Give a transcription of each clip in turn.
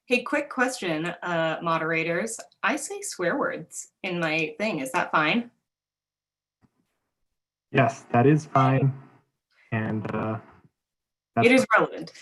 Hey, quick question, moderators. I say swear words in my thing. Is that fine? Yes, that is fine. And it is relevant.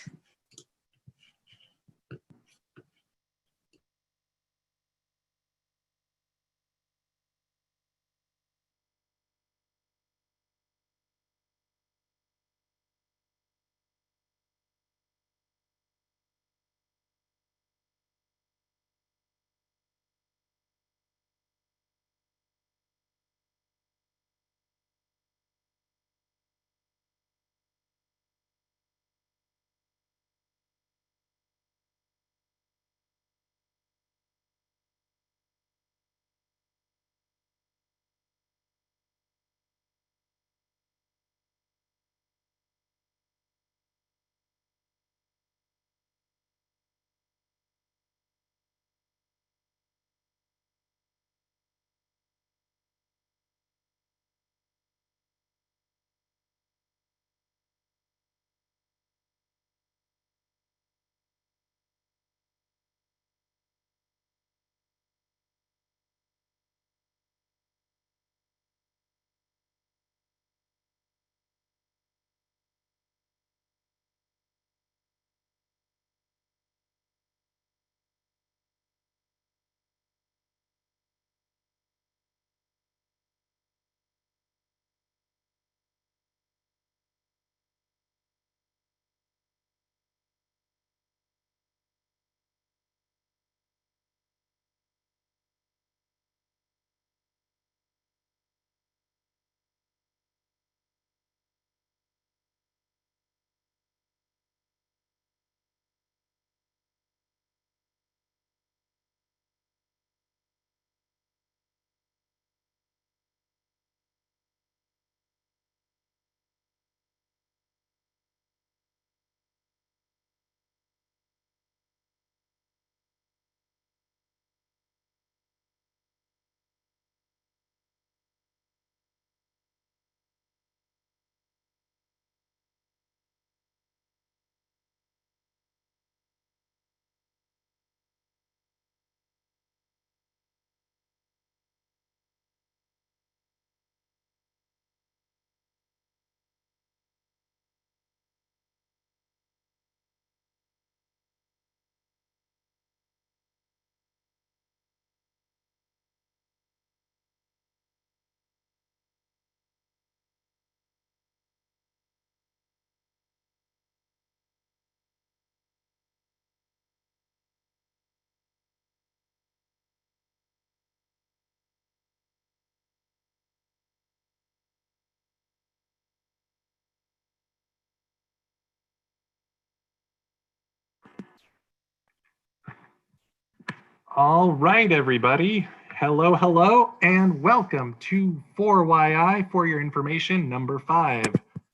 All right, everybody. Hello, hello, and welcome to 4YI for your information number 5.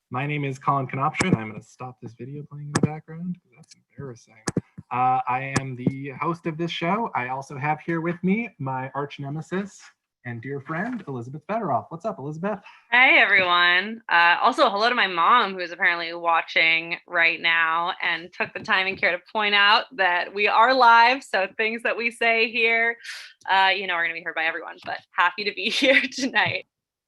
My name is Collin Knopp-Schwyn. I'm going to stop this video playing in the background because that's embarrassing. I am the host of this show. I also have here with me my arch nemesis and dear friend, Elizabeth Federoff. What's up, Elizabeth? Hey, everyone. Also, hello to my mom, who is apparently watching right now and took the time and care to point out that we are live. So things that we say here, are going to be heard by everyone, but happy to be here tonight.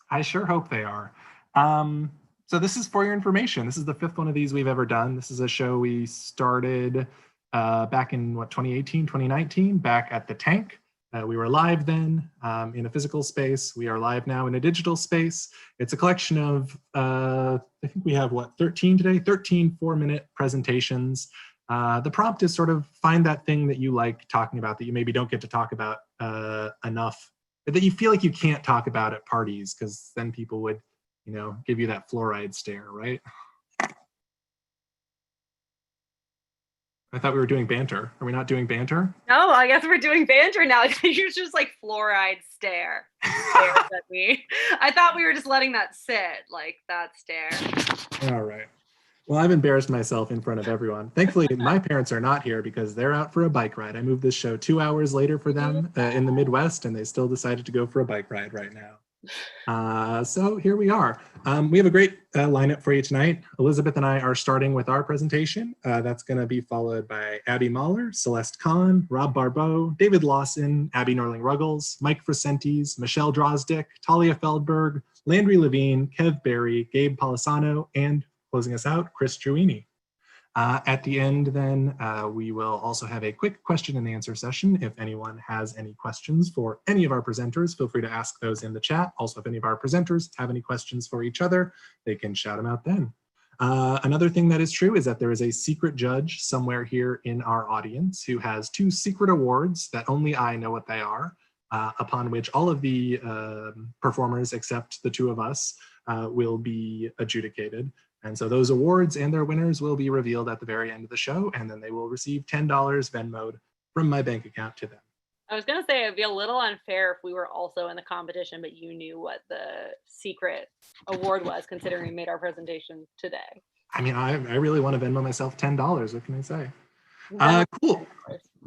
I sure hope they are. So this is for your information. This is the 5th one of these we've ever done. This is a show we started back in, 2018, 2019, back at the Tank. We were live then in a physical space. We are live now in a digital space. It's a collection of, I think we have 13 today, 13 4-minute presentations. The prompt is sort of find that thing that you like talking about that you maybe don't get to talk about enough, that you feel like you can't talk about at parties because then people would, give you that fluoride stare, right? I thought we were doing banter. Are we not doing banter? No, I guess we're doing banter now. You're just like fluoride stare at me. I thought we were just letting that sit, like that stare. All right. Well, I've embarrassed myself in front of everyone. Thankfully, my parents are not here because they're out for a bike ride. I moved this show 2 hours later for them in the Midwest, and they still decided to go for a bike ride right now. So here we are. We have a great lineup for you tonight. Elizabeth and I are starting with our presentation. That's going to be followed by Abby Mahler, Celeste Cahn, Rob Barbeau, David Lawson, Abby Norling-Ruggles, Mike Fracentese, Michelle Drozdick, Talia Feldberg, Landry Levine, Kev Barry, Gabe Palisano, and closing us out, Chris Truini. At the end, then, we will also have a quick question and answer session. If anyone has any questions for any of our presenters, feel free to ask those in the chat. Also, if any of our presenters have any questions for each other, they can shout them out then. Another thing that is true is that there is a secret judge somewhere here in our audience who has 2 secret awards that only I know what they are, upon which all of the performers except the 2 of us will be adjudicated. And so those awards and their winners will be revealed at the very end of the show, and then they will receive $10 Venmo'd from my bank account to them. I was gonna say it'd be a little unfair if we were also in the competition, but you knew what the secret award was, considering we made our presentation today. I mean, I really want to Venmo myself $10. What can I say? Cool.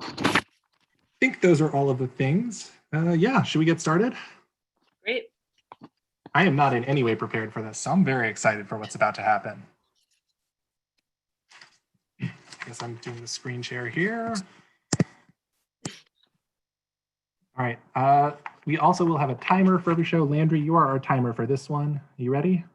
I think those are all of the things. Yeah, should we get started? Great. I am not in any way prepared for this, so I'm very excited for what's about to happen. I guess I'm doing the screen share here. All right, we also will have a timer for the show. Landry, you are our timer for this one. Are you ready?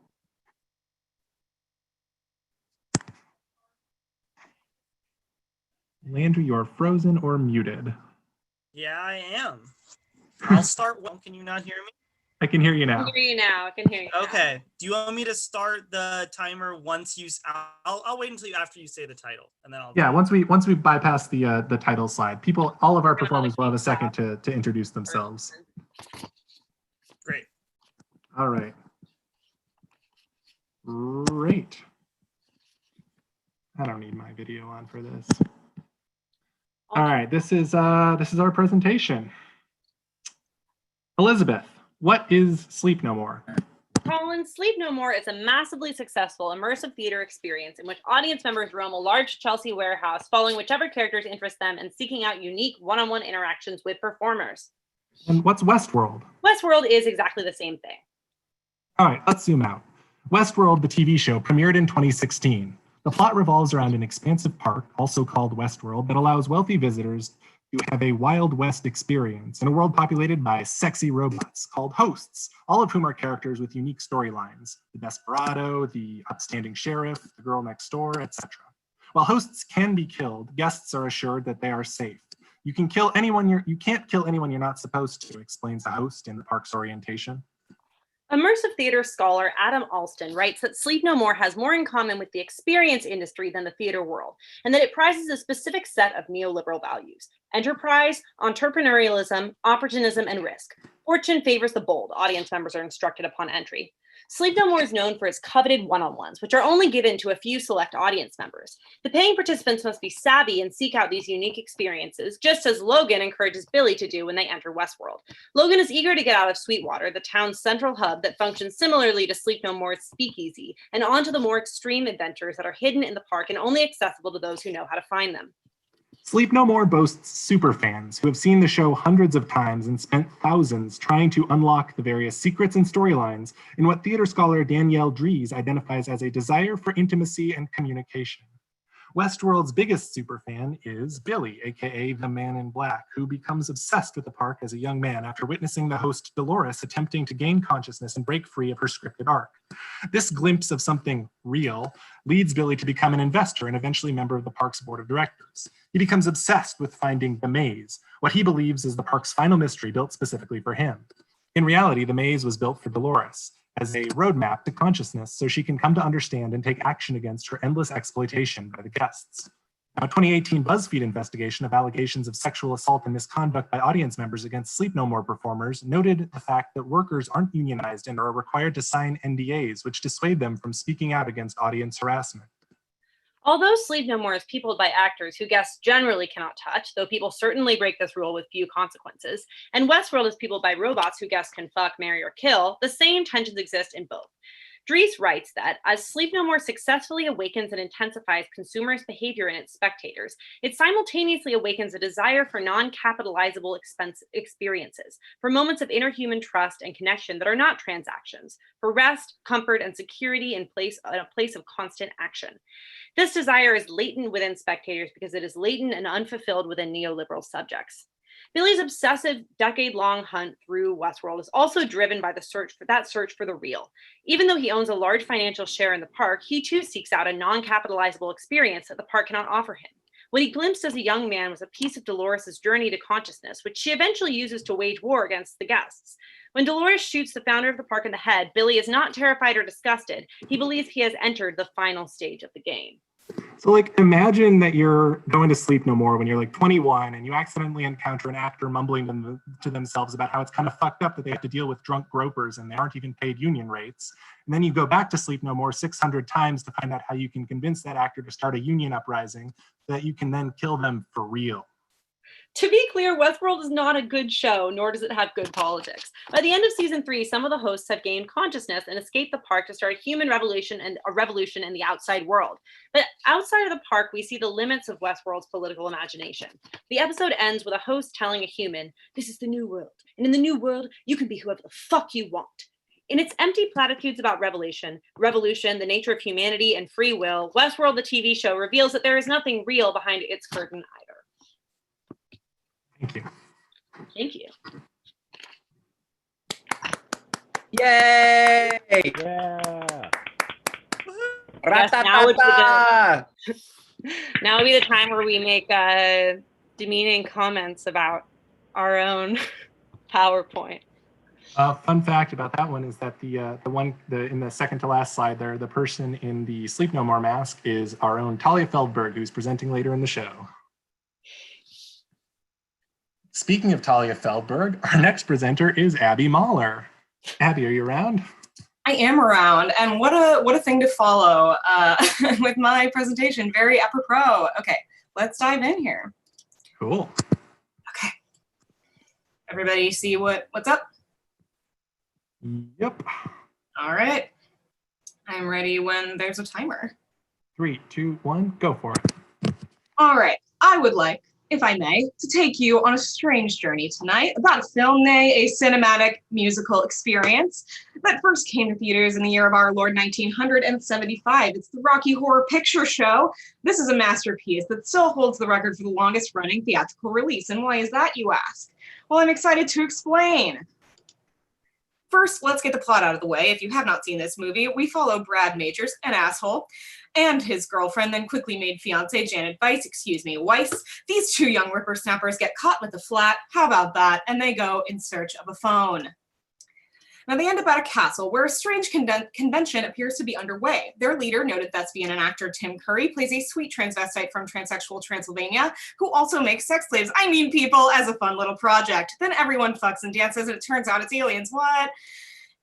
Landry, you are frozen or muted. Yeah, I am. I'll start. Can you not hear me? I can hear you now. I can hear you now. I can hear you now. Okay. Do you want me to start the timer once you? I'll wait until after you say the title, and then I'll. Yeah, once we bypass the title slide, all of our performers will have a second to introduce themselves. Great. All right. Great. I don't need my video on for this. All right, this is our presentation. Elizabeth, what is Sleep No More? Collin, Sleep No More is a massively successful immersive theater experience in which audience members roam a large Chelsea warehouse, following whichever characters interest them and seeking out unique one-on-one interactions with performers. And what's Westworld? Westworld is exactly the same thing. All right, let's zoom out. Westworld, the TV show, premiered in 2016. The plot revolves around an expansive park, also called Westworld, that allows wealthy visitors to have a Wild West experience in a world populated by sexy robots called hosts, all of whom are characters with unique storylines: the desperado, the upstanding sheriff, the girl next door, etc. While hosts can be killed, guests are assured that they are safe. You can't kill anyone you're not supposed to, explains the host in the park's orientation. Immersive theater scholar Adam Alston writes that Sleep No More has more in common with the experience industry than the theater world, and that it prizes a specific set of neoliberal values: enterprise, entrepreneurialism, opportunism, and risk. Fortune favors the bold, audience members are instructed upon entry. Sleep No More is known for its coveted one-on-ones, which are only given to a few select audience members. The paying participants must be savvy and seek out these unique experiences, just as Logan encourages Billy to do when they enter Westworld. Logan is eager to get out of Sweetwater, the town's central hub that functions similarly to Sleep No More's speakeasy, and onto the more extreme adventures that are hidden in the park and only accessible to those who know how to find them. Sleep No More boasts superfans who have seen the show hundreds of times and spent thousands trying to unlock the various secrets and storylines in what theater scholar Danielle Dries identifies as a desire for intimacy and communication. Westworld's biggest superfan is Billy, aka the Man in Black, who becomes obsessed with the park as a young man after witnessing the host Dolores attempting to gain consciousness and break free of her scripted arc. This glimpse of something real leads Billy to become an investor and eventually member of the park's board of directors. He becomes obsessed with finding the maze, what he believes is the park's final mystery built specifically for him. In reality, the maze was built for Dolores as a roadmap to consciousness so she can come to understand and take action against her endless exploitation by the guests. Now, a 2018 BuzzFeed investigation of allegations of sexual assault and misconduct by audience members against Sleep No More performers noted the fact that workers aren't unionized and are required to sign NDAs, which dissuade them from speaking out against audience harassment. Although Sleep No More is peopled by actors who guests generally cannot touch, though people certainly break this rule with few consequences, and Westworld is peopled by robots who guests can fuck, marry, or kill, the same tensions exist in both. Dries writes that as Sleep No More successfully awakens and intensifies consumers' behavior in its spectators, it simultaneously awakens a desire for non-capitalizable experiences, for moments of interhuman trust and connection that are not transactions, for rest, comfort, and security in a place of constant action. This desire is latent within spectators because it is latent and unfulfilled within neoliberal subjects. Billy's obsessive decade-long hunt through Westworld is also driven by the search for the real. Even though he owns a large financial share in the park, he too seeks out a non-capitalizable experience that the park cannot offer him. What he glimpsed as a young man was a piece of Dolores' journey to consciousness, which she eventually uses to wage war against the guests. When Dolores shoots the founder of the park in the head, Billy is not terrified or disgusted. He believes he has entered the final stage of the game. So like, imagine that you're going to Sleep No More when you're like 21 and you accidentally encounter an actor mumbling to themselves about how it's kind of fucked up that they have to deal with drunk gropers and they aren't even paid union rates. And then you go back to Sleep No More 600 times to find out how you can convince that actor to start a union uprising so that you can then kill them for real. To be clear, Westworld is not a good show, nor does it have good politics. By the end of season 3, some of the hosts have gained consciousness and escaped the park to start a human revolution and a revolution in the outside world. But outside of the park, we see the limits of Westworld's political imagination. The episode ends with a host telling a human, "This is the new world, and in the new world, you can be whoever the fuck you want." In its empty platitudes about revolution, the nature of humanity, and free will, Westworld, the TV show, reveals that there is nothing real behind its curtain either. Thank you. Thank you. Yay! Yeah. Yes, now would be Ra-ta-ta-ta! Now would be the time where we make demeaning comments about our own PowerPoint. Fun fact about that one is that in the second to last slide there, the person in the Sleep No More mask is our own Talia Feldberg, who's presenting later in the show. Speaking of Talia Feldberg, our next presenter is Abby Mahler. Abby, are you around? I am around, and what a thing to follow with my presentation. Very apropos. Okay, let's dive in here. Cool. Okay. Everybody see what's up? Yep. All right. I'm ready when there's a timer. 3, 2, 1, go for it. All right. I would like, if I may, to take you on a strange journey tonight about a film, nay, a cinematic musical experience that first came to theaters in the year of our Lord 1975. It's the Rocky Horror Picture Show. This is a masterpiece that still holds the record for the longest running theatrical release. And why is that, you ask? Well, I'm excited to explain. First, let's get the plot out of the way. If you have not seen this movie, we follow Brad Majors, an asshole, and his girlfriend, then quickly made fiance, Janet Weiss. These two young whippersnappers get caught with a flat. How about that? And they go in search of a phone. Now, they end up at a castle where a strange convention appears to be underway. Their leader, noted thespian and actor Tim Curry, plays a sweet transvestite from transsexual Transylvania who also makes sex slaves, people, as a fun little project. Then everyone fucks and dances, and it turns out it's aliens. What?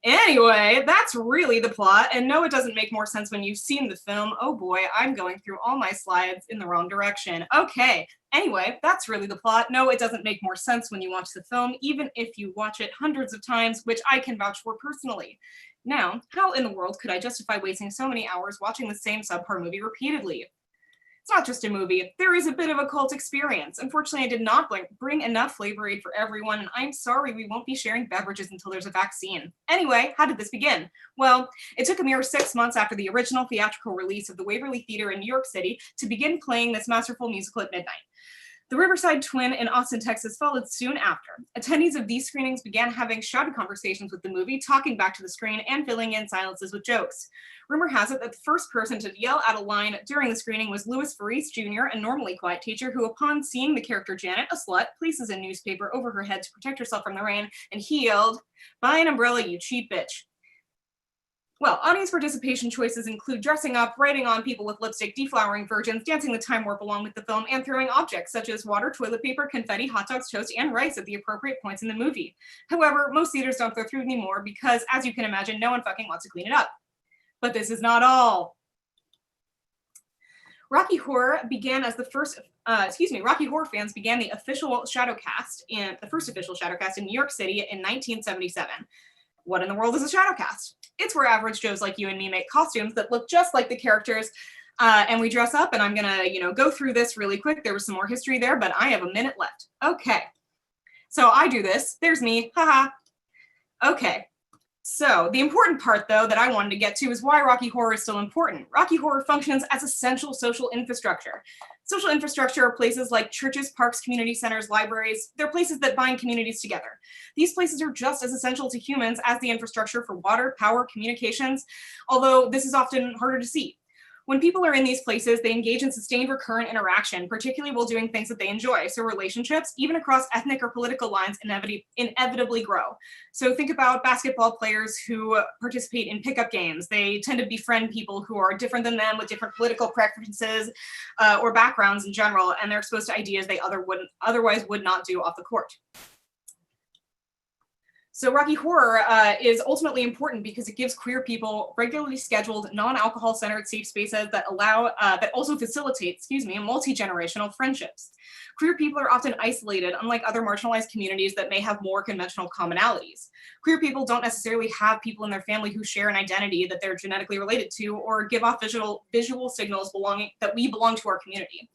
Anyway, that's really the plot, and no, it doesn't make more sense when you've seen the film. Oh boy, I'm going through all my slides in the wrong direction. Okay, anyway, that's really the plot. No, it doesn't make more sense when you watch the film, even if you watch it hundreds of times, which I can vouch for personally. Now, how in the world could I justify wasting so many hours watching the same subpar movie repeatedly? It's not just a movie. There is a bit of a cult experience. Unfortunately, I did not bring enough flavor aid for everyone, and I'm sorry we won't be sharing beverages until there's a vaccine. Anyway, how did this begin? Well, it took a mere 6 months after the original theatrical release of the Waverly Theater in New York City to begin playing this masterful musical at midnight. The Riverside Twin in Austin, Texas followed soon after. Attendees of these screenings began having shouted conversations with the movie, talking back to the screen and filling in silences with jokes. Rumor has it that the first person to yell out a line during the screening was Louis Faris Jr., a normally quiet teacher who, upon seeing the character Janet, a slut, places a newspaper over her head to protect herself from the rain, and he yelled, "Buy an umbrella, you cheap bitch." Well, audience participation choices include dressing up, writing on people with lipstick, deflowering virgins, dancing the time warp along with the film, and throwing objects such as water, toilet paper, confetti, hot dogs, toast, and rice at the appropriate points in the movie. However, most theaters don't throw through anymore because, as you can imagine, no one fucking wants to clean it up. But this is not all. Rocky Horror began as the first, Rocky Horror fans began the first official Shadowcast in New York City in 1977. What in the world is a shadow cast? It's where average Joes like you and me make costumes that look just like the characters, and we dress up, and I'm gonna, go through this really quick. There was some more history there, but I have a minute left. Okay. So I do this. There's me. Haha. Okay. So the important part, though, that I wanted to get to is why Rocky Horror is still important. Rocky Horror functions as essential social infrastructure. Social infrastructure are places like churches, parks, community centers, libraries. They're places that bind communities together. These places are just as essential to humans as the infrastructure for water, power, communications, although this is often harder to see. When people are in these places, they engage in sustained recurrent interaction, particularly while doing things that they enjoy. So relationships, even across ethnic or political lines, inevitably grow. So think about basketball players who participate in pickup games. They tend to befriend people who are different than them with different political preferences or backgrounds in general, and they're exposed to ideas they otherwise would not do off the court. So Rocky Horror is ultimately important because it gives queer people regularly scheduled, non-alcohol centered safe spaces that that also facilitate, multi-generational friendships. Queer people are often isolated, unlike other marginalized communities that may have more conventional commonalities. Queer people don't necessarily have people in their family who share an identity that they're genetically related to or give off visual signals that we belong to our community.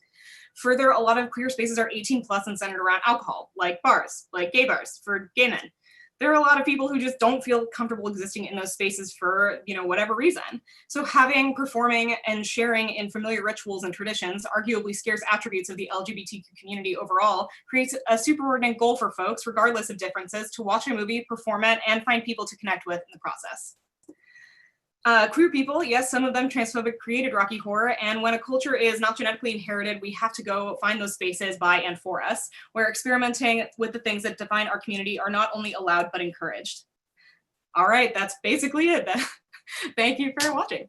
Further, a lot of queer spaces are 18 plus and centered around alcohol, like bars, like gay bars for gay men. There are a lot of people who just don't feel comfortable existing in those spaces for, whatever reason. So having, performing, and sharing in familiar rituals and traditions, arguably scarce attributes of the LGBTQ community overall, creates a superordinate goal for folks, regardless of differences, to watch a movie, perform it, and find people to connect with in the process. Queer people, yes, some of them transphobic, created Rocky Horror, and when a culture is not genetically inherited, we have to go find those spaces by and for us, where experimenting with the things that define our community are not only allowed, but encouraged. All right, that's basically it. Thank you for watching.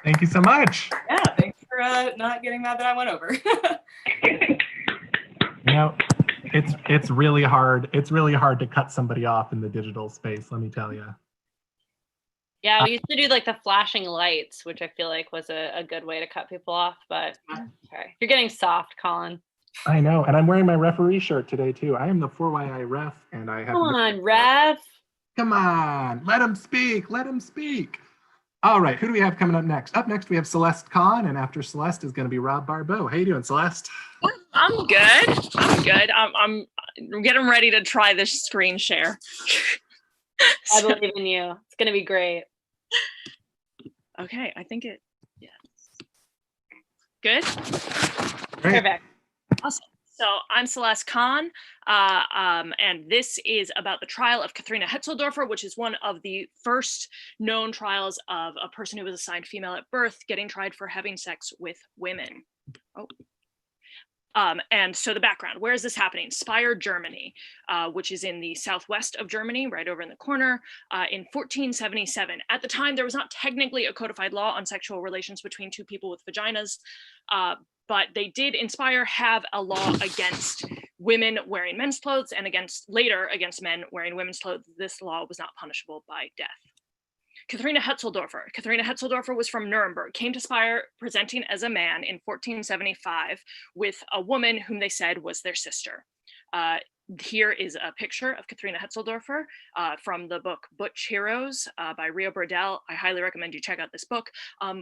Thank you so much. Yeah, thanks for not getting mad that I went over. It's really hard. It's really hard to cut somebody off in the digital space, let me tell you. Yeah, we used to do like the flashing lights, which I feel like was a good way to cut people off, but okay. You're getting soft, Collin. I know, and I'm wearing my referee shirt today too. I am the 4YI ref, and I have— Come on, ref. Come on, let him speak, let him speak. All right, who do we have coming up next? Up next, we have Celeste Cahn, and after Celeste is going to be Rob Barbeau. How you doing, Celeste? I'm good. I'm getting ready to try this screen share. I believe in you. It's going to be great. Okay, I think it, yes. Good? Great. Perfect. Awesome. So I'm Celeste Cahn, and this is about the trial of Katherine Hetzeldorfer, which is one of the first known trials of a person who was assigned female at birth getting tried for having sex with women. And so the background, where is this happening? Speyer, Germany, which is in the southwest of Germany, right over in the corner, in 1477. At the time, there was not technically a codified law on sexual relations between two people with vaginas, but they did in Speyer have a law against women wearing men's clothes and later against men wearing women's clothes. This law was not punishable by death. Katherine Hetzeldorfer. Katherine Hetzeldorfer was from Nuremberg, came to Speyer presenting as a man in 1475 with a woman whom they said was their sister. Here is a picture of Katherine Hetzeldorfer from the book Butch Heroes by Rio Burdell. I highly recommend you check out this book.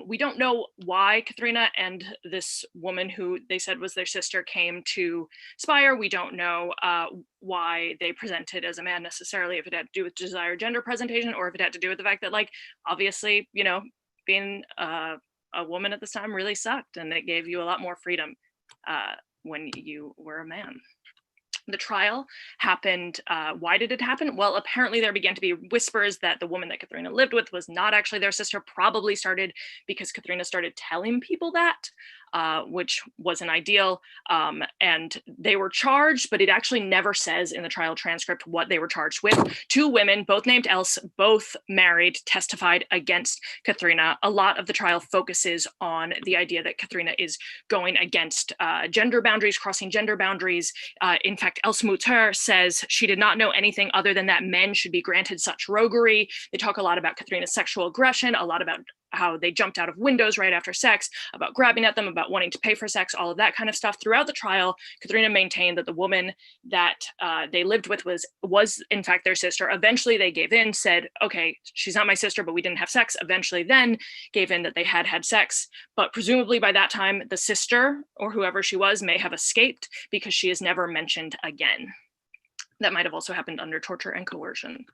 We don't know why Katherine and this woman who they said was their sister came to Speyer. We don't know why they presented as a man necessarily, if it had to do with desired gender presentation or if it had to do with the fact that, like, obviously, being a woman at this time really sucked, and it gave you a lot more freedom when you were a man. The trial happened. Why did it happen? Well, apparently there began to be whispers that the woman that Katherine lived with was not actually their sister, probably started because Katherine started telling people that, which wasn't ideal. And they were charged, but it actually never says in the trial transcript what they were charged with. Two women, both named Else, both married, testified against Katherine. A lot of the trial focuses on the idea that Katherine is going against gender boundaries, crossing gender boundaries. In fact, Else Mutter says she did not know anything other than that men should be granted such roguery. They talk a lot about Katherine's sexual aggression, a lot about how they jumped out of windows right after sex, about grabbing at them, about wanting to pay for sex, all of that kind of stuff. Throughout the trial, Katherine maintained that the woman that they lived with was in fact their sister. Eventually they gave in, said, okay, she's not my sister, but we didn't have sex. Eventually then gave in that they had had sex. But presumably by that time, the sister or whoever she was may have escaped because she is never mentioned again. That might have also happened under torture and coercion.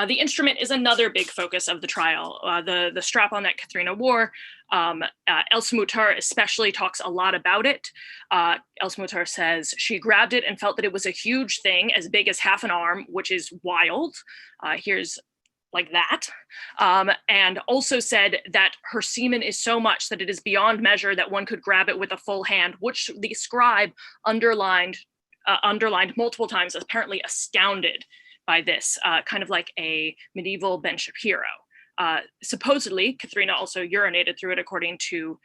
The instrument is another big focus of the trial. The strap-on that Katherine wore, Else Mutter especially talks a lot about it. Else Mutter says she grabbed it and felt that it was a huge thing, as big as half an arm, which is wild. Here's like that. And also said that her semen is so much that it is beyond measure that one could grab it with a full hand, which the scribe underlined multiple times, apparently astounded by this, kind of like a medieval Ben Shapiro. Supposedly, Katherine also urinated through it, according to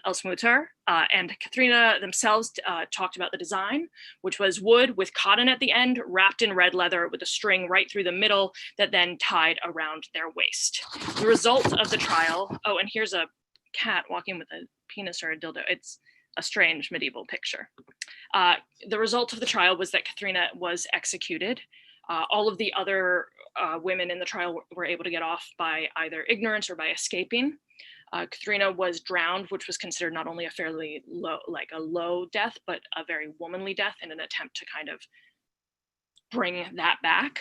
Else Mutter, and Katherine themselves talked about the design, which was wood with cotton at the end, wrapped in red leather with a string right through the middle that then tied around their waist. The result of the trial, oh, and here's a cat walking with a penis or a dildo. It's a strange medieval picture. The result of the trial was that Katherine was executed. All of the other women in the trial were able to get off by either ignorance or by escaping. Katherine was drowned, which was considered not only a fairly low death, but a very womanly death in an attempt to kind of bring that back.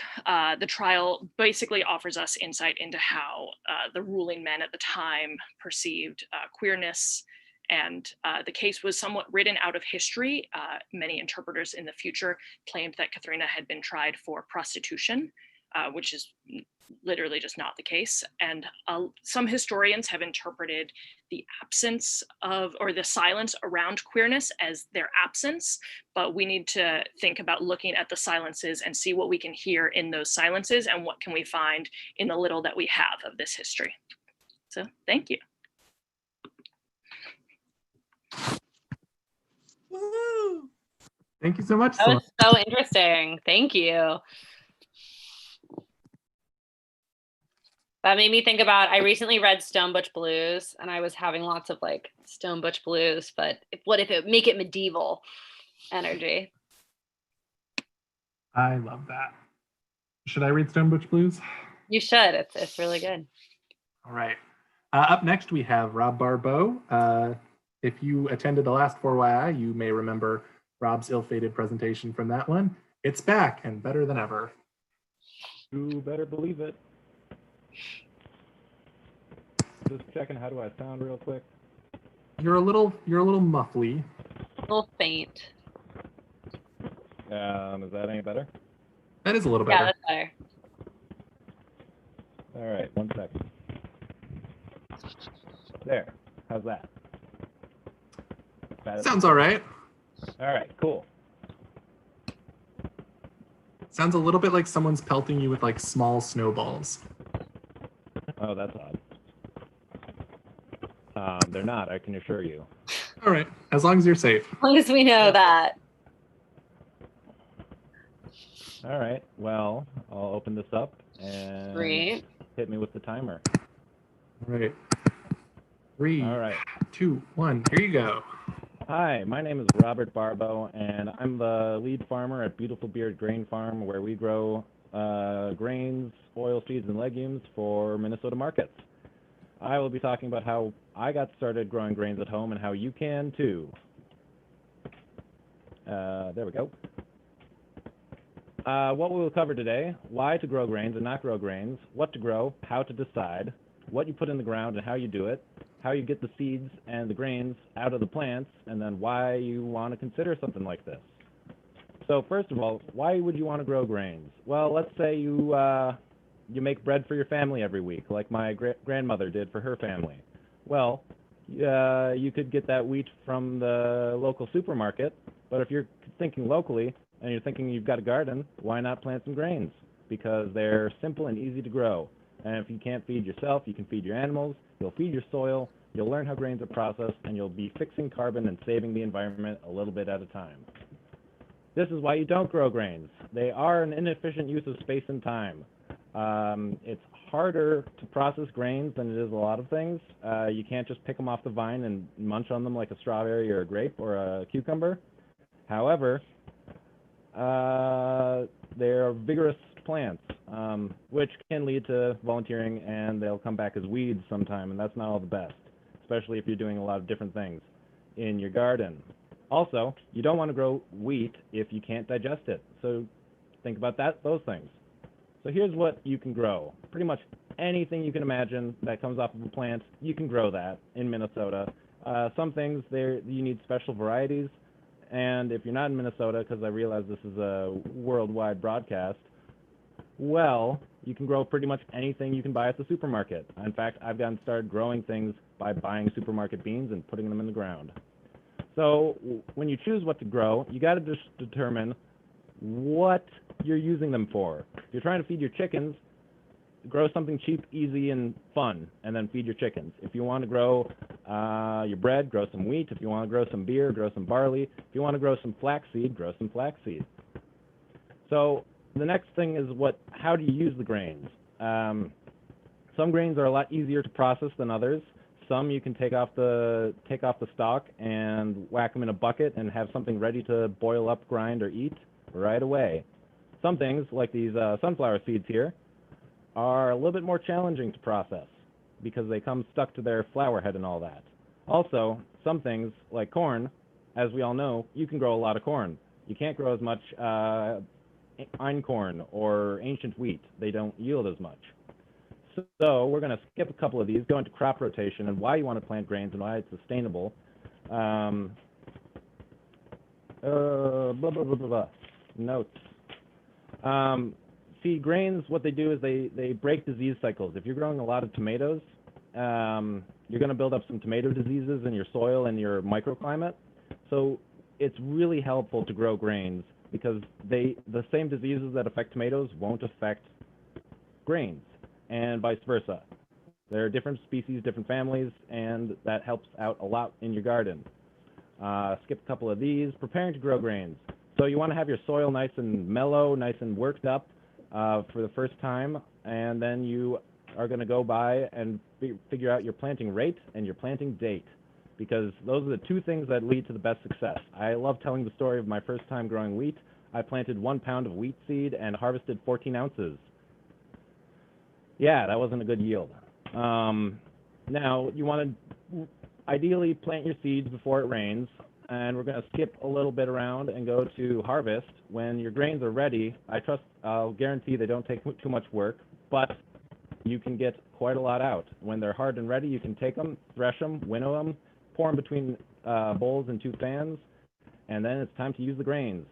The trial basically offers us insight into how the ruling men at the time perceived queerness, and the case was somewhat written out of history. Many interpreters in the future claimed that Katherine had been tried for prostitution, which is literally just not the case. And some historians have interpreted the absence of, or the silence around queerness as their absence, but we need to think about looking at the silences and see what we can hear in those silences and what can we find in the little that we have of this history. So thank you. Woo! Thank you so much. That was so interesting. Thank you. That made me think about, I recently read Stone Butch Blues, and I was having lots of like Stone Butch Blues, but what if it make it medieval energy? I love that. Should I read Stone Butch Blues? You should. It's really good. All right. Up next, we have Rob Barbeau. If you attended the last 4YI, you may remember Rob's ill-fated presentation from that one. It's back and better than ever. You better believe it. Just checking, how do I sound real quick? You're a little muffly. A little faint. Is that any better? That is a little better. Yeah, that's better. All right, 1 second. There, how's that? Sounds all right. All right, cool. Sounds a little bit like someone's pelting you with like small snowballs. Oh, that's odd. They're not, I can assure you. All right, as long as you're safe. As long as we know that. All right, well, I'll open this up and Great. hit me with the timer. All right. 3, All right. 2, 1, here you go. Hi, my name is Robert Barbeau, and I'm the lead farmer at Beautiful Beard Grain Farm, where we grow grains, oilseeds, and legumes for Minnesota markets. I will be talking about how I got started growing grains at home and how you can too. There we go. What we will cover today: why to grow grains and not grow grains, what to grow, how to decide, what you put in the ground and how you do it, how you get the seeds and the grains out of the plants, and then why you want to consider something like this. So first of all, why would you want to grow grains? Well, let's say you make bread for your family every week, like my grandmother did for her family. Well, you could get that wheat from the local supermarket, but if you're thinking locally and you're thinking you've got a garden, why not plant some grains? Because they're simple and easy to grow. And if you can't feed yourself, you can feed your animals, you'll feed your soil, you'll learn how grains are processed, and you'll be fixing carbon and saving the environment a little bit at a time. This is why you don't grow grains. They are an inefficient use of space and time. It's harder to process grains than it is a lot of things. You can't just pick them off the vine and munch on them like a strawberry or a grape or a cucumber. However, they're vigorous plants, which can lead to volunteering, and they'll come back as weeds sometime, and that's not all the best, especially if you're doing a lot of different things in your garden. Also, you don't want to grow wheat if you can't digest it, so think about those things. So here's what you can grow. Pretty much anything you can imagine that comes off of a plant, you can grow that in Minnesota. Some things you need special varieties, and if you're not in Minnesota, because I realize this is a worldwide broadcast, well, you can grow pretty much anything you can buy at the supermarket. In fact, I've gotten started growing things by buying supermarket beans and putting them in the ground. So when you choose what to grow, you got to just determine what you're using them for. If you're trying to feed your chickens, grow something cheap, easy, and fun, and then feed your chickens. If you want to grow your bread, grow some wheat. If you want to grow some beer, grow some barley. If you want to grow some flaxseed, grow some flaxseed. So the next thing is how do you use the grains? Some grains are a lot easier to process than others. Some you can take off the stalk and whack them in a bucket and have something ready to boil up, grind, or eat right away. Some things, like these sunflower seeds here, are a little bit more challenging to process because they come stuck to their flower head and all that. Also, some things, like corn, as we all know, you can grow a lot of corn. You can't grow as much einkorn or ancient wheat. They don't yield as much. So we're going to skip a couple of these, go into crop rotation and why you want to plant grains and why it's sustainable. Notes. See, grains, what they do is they break disease cycles. If you're growing a lot of tomatoes, you're going to build up some tomato diseases in your soil and your microclimate. So it's really helpful to grow grains because the same diseases that affect tomatoes won't affect grains, and vice versa. There are different species, different families, and that helps out a lot in your garden. Skip a couple of these. Preparing to grow grains. So you want to have your soil nice and mellow, nice and worked up for the first time, and then you are going to go by and figure out your planting rate and your planting date, because those are the two things that lead to the best success. I love telling the story of my first time growing wheat. I planted 1 pound of wheat seed and harvested 14 ounces. Yeah, that wasn't a good yield. Now, you want to ideally plant your seeds before it rains, and we're going to skip a little bit around and go to harvest. When your grains are ready, I'll guarantee they don't take too much work, but you can get quite a lot out. When they're hard and ready, you can take them, thresh them, winnow them, pour them between bowls and 2 fans, and then it's time to use the grains.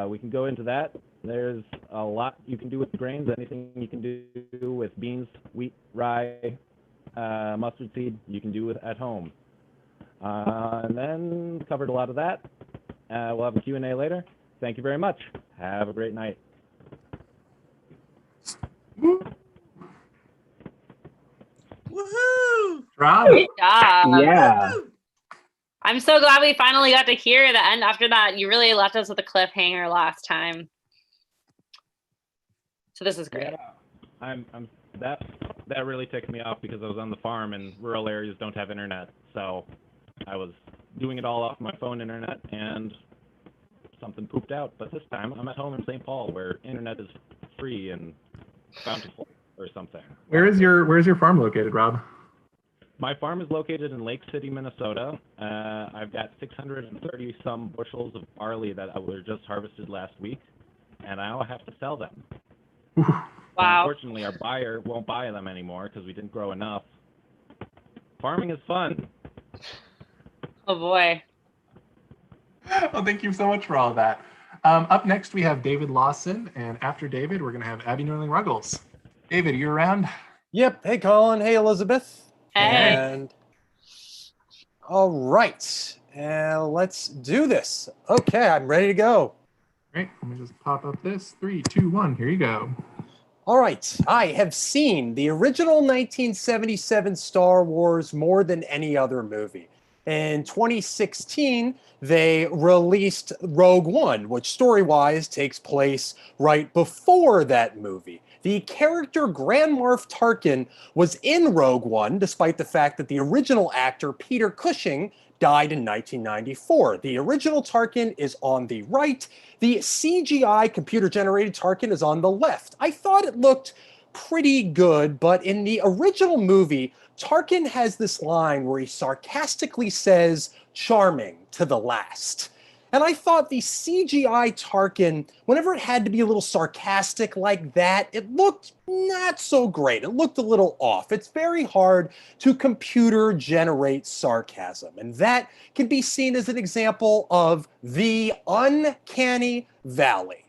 We can go into that. There's a lot you can do with the grains, anything you can do with beans, wheat, rye, mustard seed, you can do at home. And then covered a lot of that. We'll have a Q&A later. Thank you very much. Have a great night. Woohoo! Rob? Good job. Yeah. I'm so glad we finally got to hear the end after that. You really left us with a cliffhanger last time. So this is great. Yeah. That really ticked me off because I was on the farm and rural areas don't have internet. So I was doing it all off my phone internet and something pooped out. But this time I'm at home in St. Paul where internet is free and bountiful or something. Where's your farm located, Rob? My farm is located in Lake City, Minnesota. I've got 630 some bushels of barley that were just harvested last week, and I have to sell them. Wow. Unfortunately, our buyer won't buy them anymore because we didn't grow enough. Farming is fun. Oh boy. Well, thank you so much for all of that. Up next, we have David Lawson, and after David, we're going to have Abby Norling-Ruggles. David, are you around? Yep. Hey, Collin. Hey, Elizabeth. Hey. And all right. Let's do this. Okay, I'm ready to go. Great. Let me just pop up this. 3, 2, 1. Here you go. All right. I have seen the original 1977 Star Wars more than any other movie. In 2016, they released Rogue One, which story-wise takes place right before that movie. the character Grand Moff Tarkin was in Rogue One, despite the fact that the original actor Peter Cushing died in 1994. The original Tarkin is on the right. The CGI computer-generated Tarkin is on the left. I thought it looked pretty good, but in the original movie, Tarkin has this line where he sarcastically says, "charming to the last." And I thought the CGI Tarkin, whenever it had to be a little sarcastic like that, it looked not so great. It looked a little off. It's very hard to computer generate sarcasm. And that can be seen as an example of the Uncanny Valley.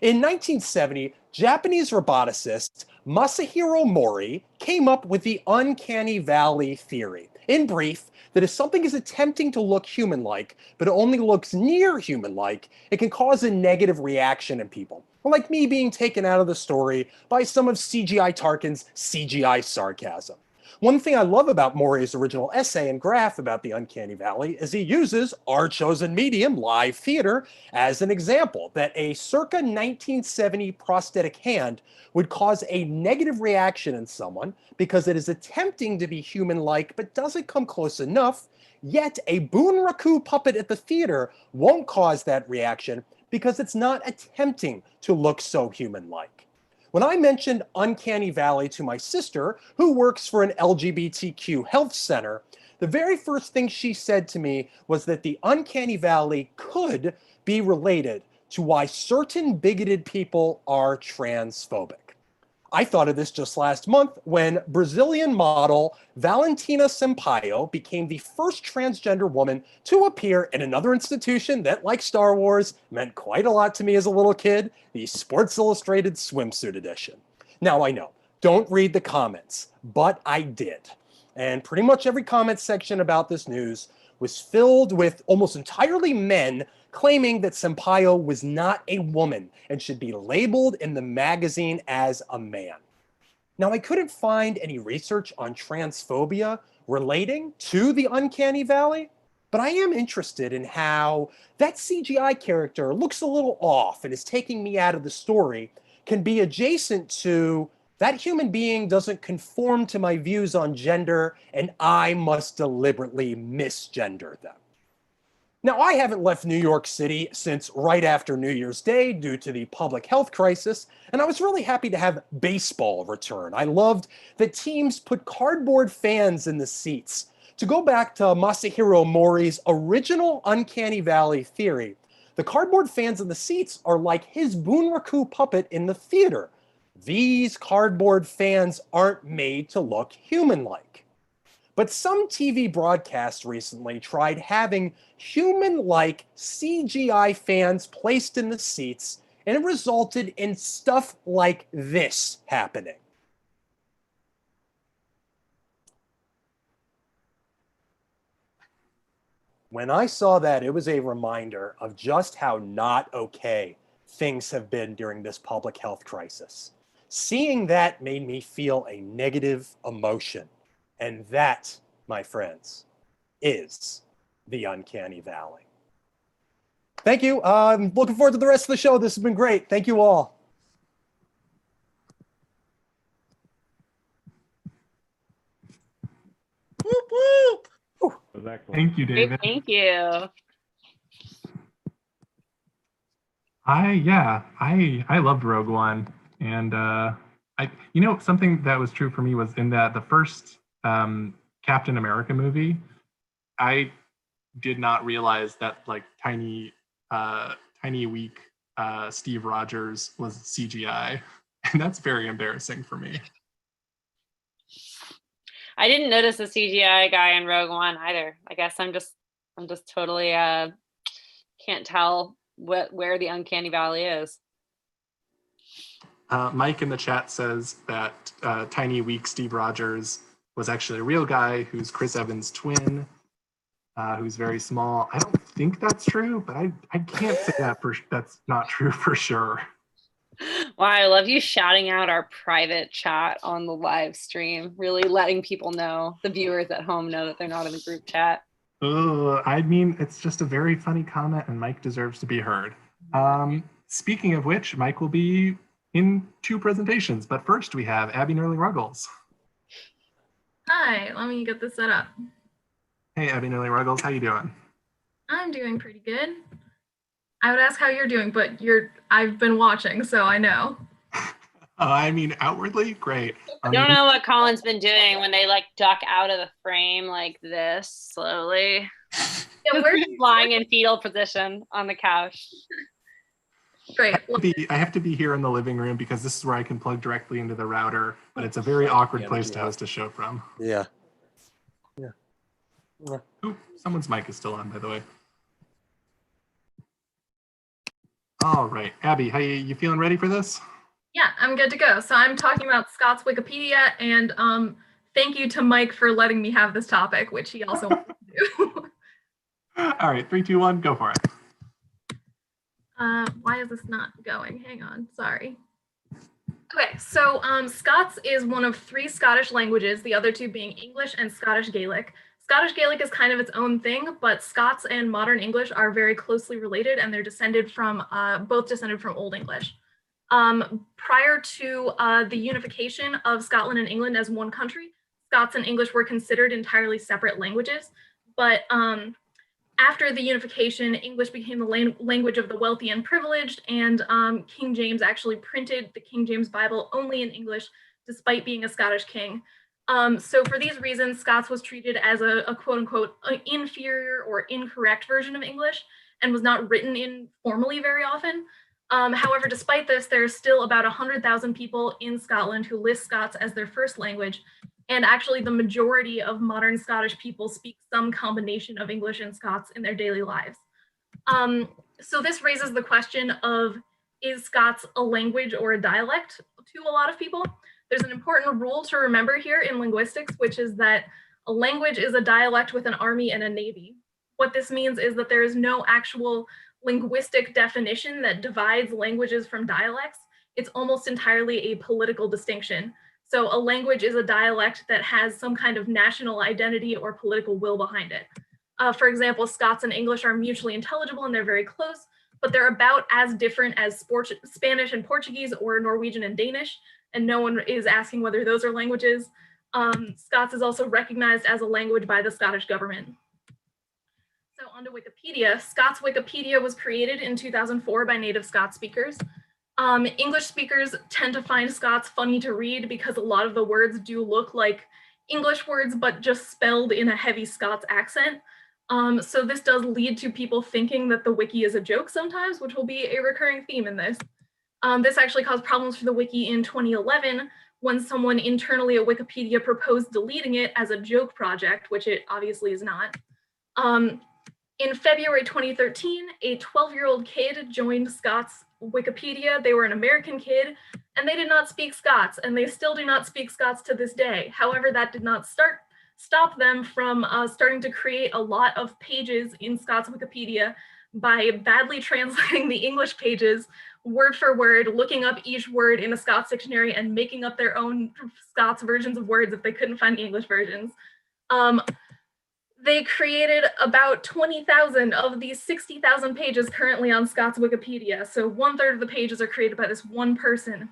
In 1970, Japanese roboticist Masahiro Mori came up with the Uncanny Valley theory. In brief, that if something is attempting to look human-like, but it only looks near human-like, it can cause a negative reaction in people. Like me being taken out of the story by some of CGI Tarkin's CGI sarcasm. One thing I love about Mori's original essay and graph about the Uncanny Valley is he uses our chosen medium, live theater, as an example that a circa 1970 prosthetic hand would cause a negative reaction in someone because it is attempting to be human-like but doesn't come close enough, yet a Bunraku puppet at the theater won't cause that reaction because it's not attempting to look so human-like. When I mentioned Uncanny Valley to my sister, who works for an LGBTQ health center, the very first thing she said to me was that the Uncanny Valley could be related to why certain bigoted people are transphobic. I thought of this just last month when Brazilian model Valentina Sampaio became the first transgender woman to appear in another institution that, like Star Wars, meant quite a lot to me as a little kid, the Sports Illustrated Swimsuit Edition. Now I know, don't read the comments, but I did. And pretty much every comment section about this news was filled with almost entirely men claiming that Sampaio was not a woman and should be labeled in the magazine as a man. Now, I couldn't find any research on transphobia relating to the Uncanny Valley, but I am interested in how that CGI character looks a little off and is taking me out of the story can be adjacent to that human being doesn't conform to my views on gender and I must deliberately misgender them. Now, I haven't left New York City since right after New Year's Day due to the public health crisis, and I was really happy to have baseball return. I loved that teams put cardboard fans in the seats. To go back to Masahiro Mori's original Uncanny Valley theory, the cardboard fans in the seats are like his Bunraku puppet in the theater. These cardboard fans aren't made to look human-like. But some TV broadcasts recently tried having human-like CGI fans placed in the seats, and it resulted in stuff like this happening. When I saw that, it was a reminder of just how not okay things have been during this public health crisis. Seeing that made me feel a negative emotion. And that, my friends, is the Uncanny Valley. Thank you. I'm looking forward to the rest of the show. This has been great. Thank you all. Whoop, whoop. That was excellent. Thank you, Great, David. thank you. I loved Rogue One, and something that was true for me was in that the first Captain America movie, I did not realize that like tiny weak Steve Rogers was CGI, and that's very embarrassing for me. I didn't notice the CGI guy in Rogue One either. I guess I'm just totally can't tell where the Uncanny Valley is. Mike in the chat says that tiny weak Steve Rogers was actually a real guy who's Chris Evans' twin, who's very small. I don't think that's true, but I can't say that's not true for sure. Wow, I love you shouting out our private chat on the live stream, really letting people know, the viewers at home know that they're not in the group chat. I mean, it's just a very funny comment, and Mike deserves to be heard. Speaking of which, Mike will be in 2 presentations. But first we have Abby Norling-Ruggles. Hi, let me get this set up. Hey, Abby Norling-Ruggles, how you doing? I'm doing pretty good. I would ask how you're doing, but I've been watching, so I know. I mean, outwardly, great. I don't know what Collin's been doing when they like duck out of the frame like this slowly. Yeah, we're lying in fetal position on the couch. great. I have to be here in the living room because this is where I can plug directly into the router, but it's a very awkward place to host a show from. Yeah. Ooh, someone's mic is still on, by the way. All right, Abby, how you feeling ready for this? Yeah, I'm good to go. So I'm talking about Scott's Wikipedia, and thank you to Mike for letting me have this topic, which he also wanted to do. All right, 3, 2, 1, go for it. Why is this not going? Hang on, sorry. Okay, so Scots is one of 3 Scottish languages, the other 2 being English and Scottish Gaelic. Scottish Gaelic is kind of its own thing, but Scots and modern English are very closely related, and they're both descended from Old English. Prior to the unification of Scotland and England as one country, Scots and English were considered entirely separate languages, but after the unification, English became the language of the wealthy and privileged, and King James actually printed the King James Bible only in English, despite being a Scottish king. So for these reasons, Scots was treated as a quote unquote inferior or incorrect version of English and was not written in formally very often. However, despite this, there's still about 100,000 people in Scotland who list Scots as their first language. And actually the majority of modern Scottish people speak some combination of English and Scots in their daily lives. So this raises the question of, is Scots a language or a dialect to a lot of people? There's an important rule to remember here in linguistics, which is that a language is a dialect with an army and a navy. What this means is that there is no actual linguistic definition that divides languages from dialects. It's almost entirely a political distinction. So a language is a dialect that has some kind of national identity or political will behind it. For example, Scots and English are mutually intelligible and they're very close, but they're about as different as Spanish and Portuguese or Norwegian and Danish, and no one is asking whether those are languages. Scots is also recognized as a language by the Scottish government. So onto Wikipedia. Scots Wikipedia was created in 2004 by native Scots speakers. English speakers tend to find Scots funny to read because a lot of the words do look like English words, but just spelled in a heavy Scots accent. So this does lead to people thinking that the wiki is a joke sometimes, which will be a recurring theme in this. This actually caused problems for the wiki in 2011 when someone internally at Wikipedia proposed deleting it as a joke project, which it obviously is not. In February 2013, a 12-year-old kid joined Scots Wikipedia. They were an American kid, and they did not speak Scots, and they still do not speak Scots to this day. However, that did not stop them from starting to create a lot of pages in Scots Wikipedia by badly translating the English pages word for word, looking up each word in a Scots dictionary and making up their own Scots versions of words if they couldn't find the English versions. They created about 20,000 of these 60,000 pages currently on Scots Wikipedia. So 1/3 of the pages are created by this one person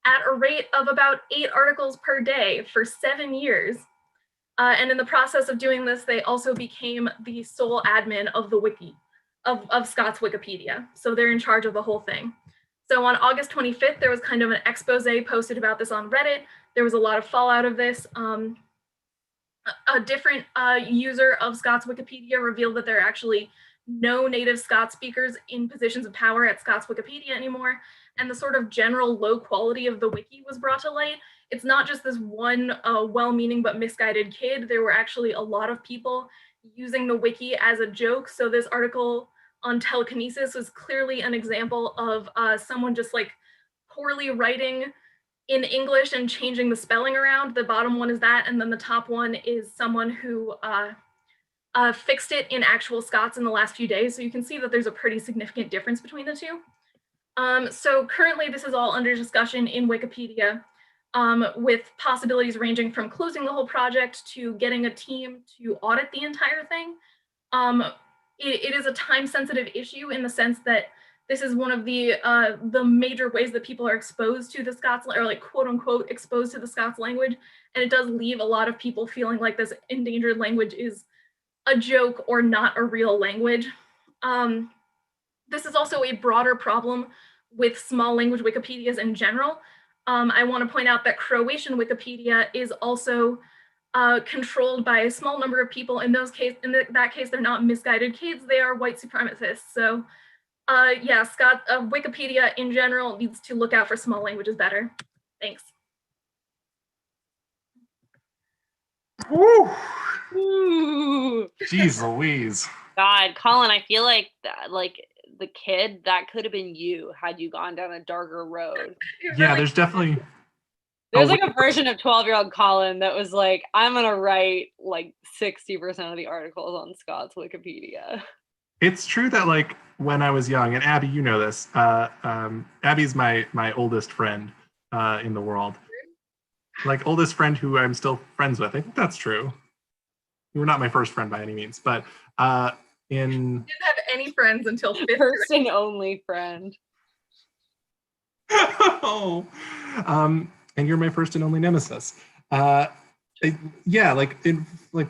at a rate of about 8 articles per day for 7 years. And in the process of doing this, they also became the sole admin of the wiki, of Scots Wikipedia. So they're in charge of the whole thing. So on August 25th, there was kind of an expose posted about this on Reddit. There was a lot of fallout of this. A different user of Scots Wikipedia revealed that there are actually no native Scots speakers in positions of power at Scots Wikipedia anymore. And the sort of general low quality of the wiki was brought to light. It's not just this one well-meaning but misguided kid. There were actually a lot of people using the wiki as a joke. So this article on telekinesis was clearly an example of someone just like poorly writing in English and changing the spelling around. The bottom one is that, and then the top one is someone who fixed it in actual Scots in the last few days. So you can see that there's a pretty significant difference between the two. So currently this is all under discussion in Wikipedia, with possibilities ranging from closing the whole project to getting a team to audit the entire thing. It is a time-sensitive issue in the sense that This is one of the major ways that people are exposed to the Scots, or like quote unquote exposed to the Scots language, and it does leave a lot of people feeling like this endangered language is a joke or not a real language. This is also a broader problem with small language Wikipedias in general. I want to point out that Croatian Wikipedia is also controlled by a small number of people. In that case, they're not misguided kids, they are white supremacists. So yeah, Wikipedia in general needs to look out for small languages better. Thanks. Woo! Ooh. Jeez Louise. God, Collin, I feel like the kid that could have been you had you gone down a darker road. Yeah, there's definitely. There's like a version of 12-year-old Collin that was like, I'm gonna write like 60% of the articles on Scott's Wikipedia. It's true that like when I was young, and Abby, you know this, Abby's my oldest friend in the world. Like oldest friend who I'm still friends with. I think that's true. You were not my first friend by any means, but you didn't have any friends until fifth First grade. and only friend. Oh, and you're my first and only nemesis. Yeah, like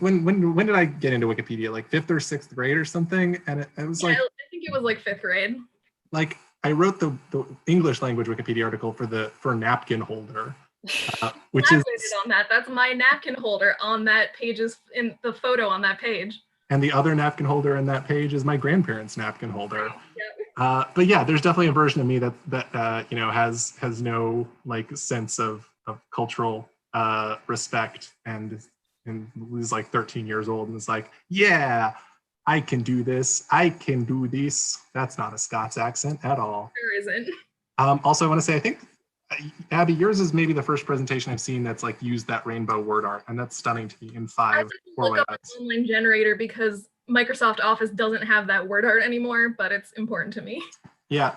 when did I get into Wikipedia? Like 5th or 6th grade or something? And it was like, I think it was like 5th grade. like I wrote the English language Wikipedia article for napkin holder, which is on that. That's my napkin holder on that page, is in the photo on that page. And the other napkin holder in that page is my grandparents' napkin holder. Yep. But yeah, there's definitely a version of me that you know has no like sense of cultural respect and was like 13 years old and was like, yeah, I can do this. I can do this. That's not a Scots accent at all. There isn't. Also, I want to say, I think, Abby, yours is maybe the first presentation I've seen that's like used that rainbow word art, and that's stunning to me in 5 look up an online generator because Microsoft Office doesn't have that word art anymore, but it's important to me. Yeah,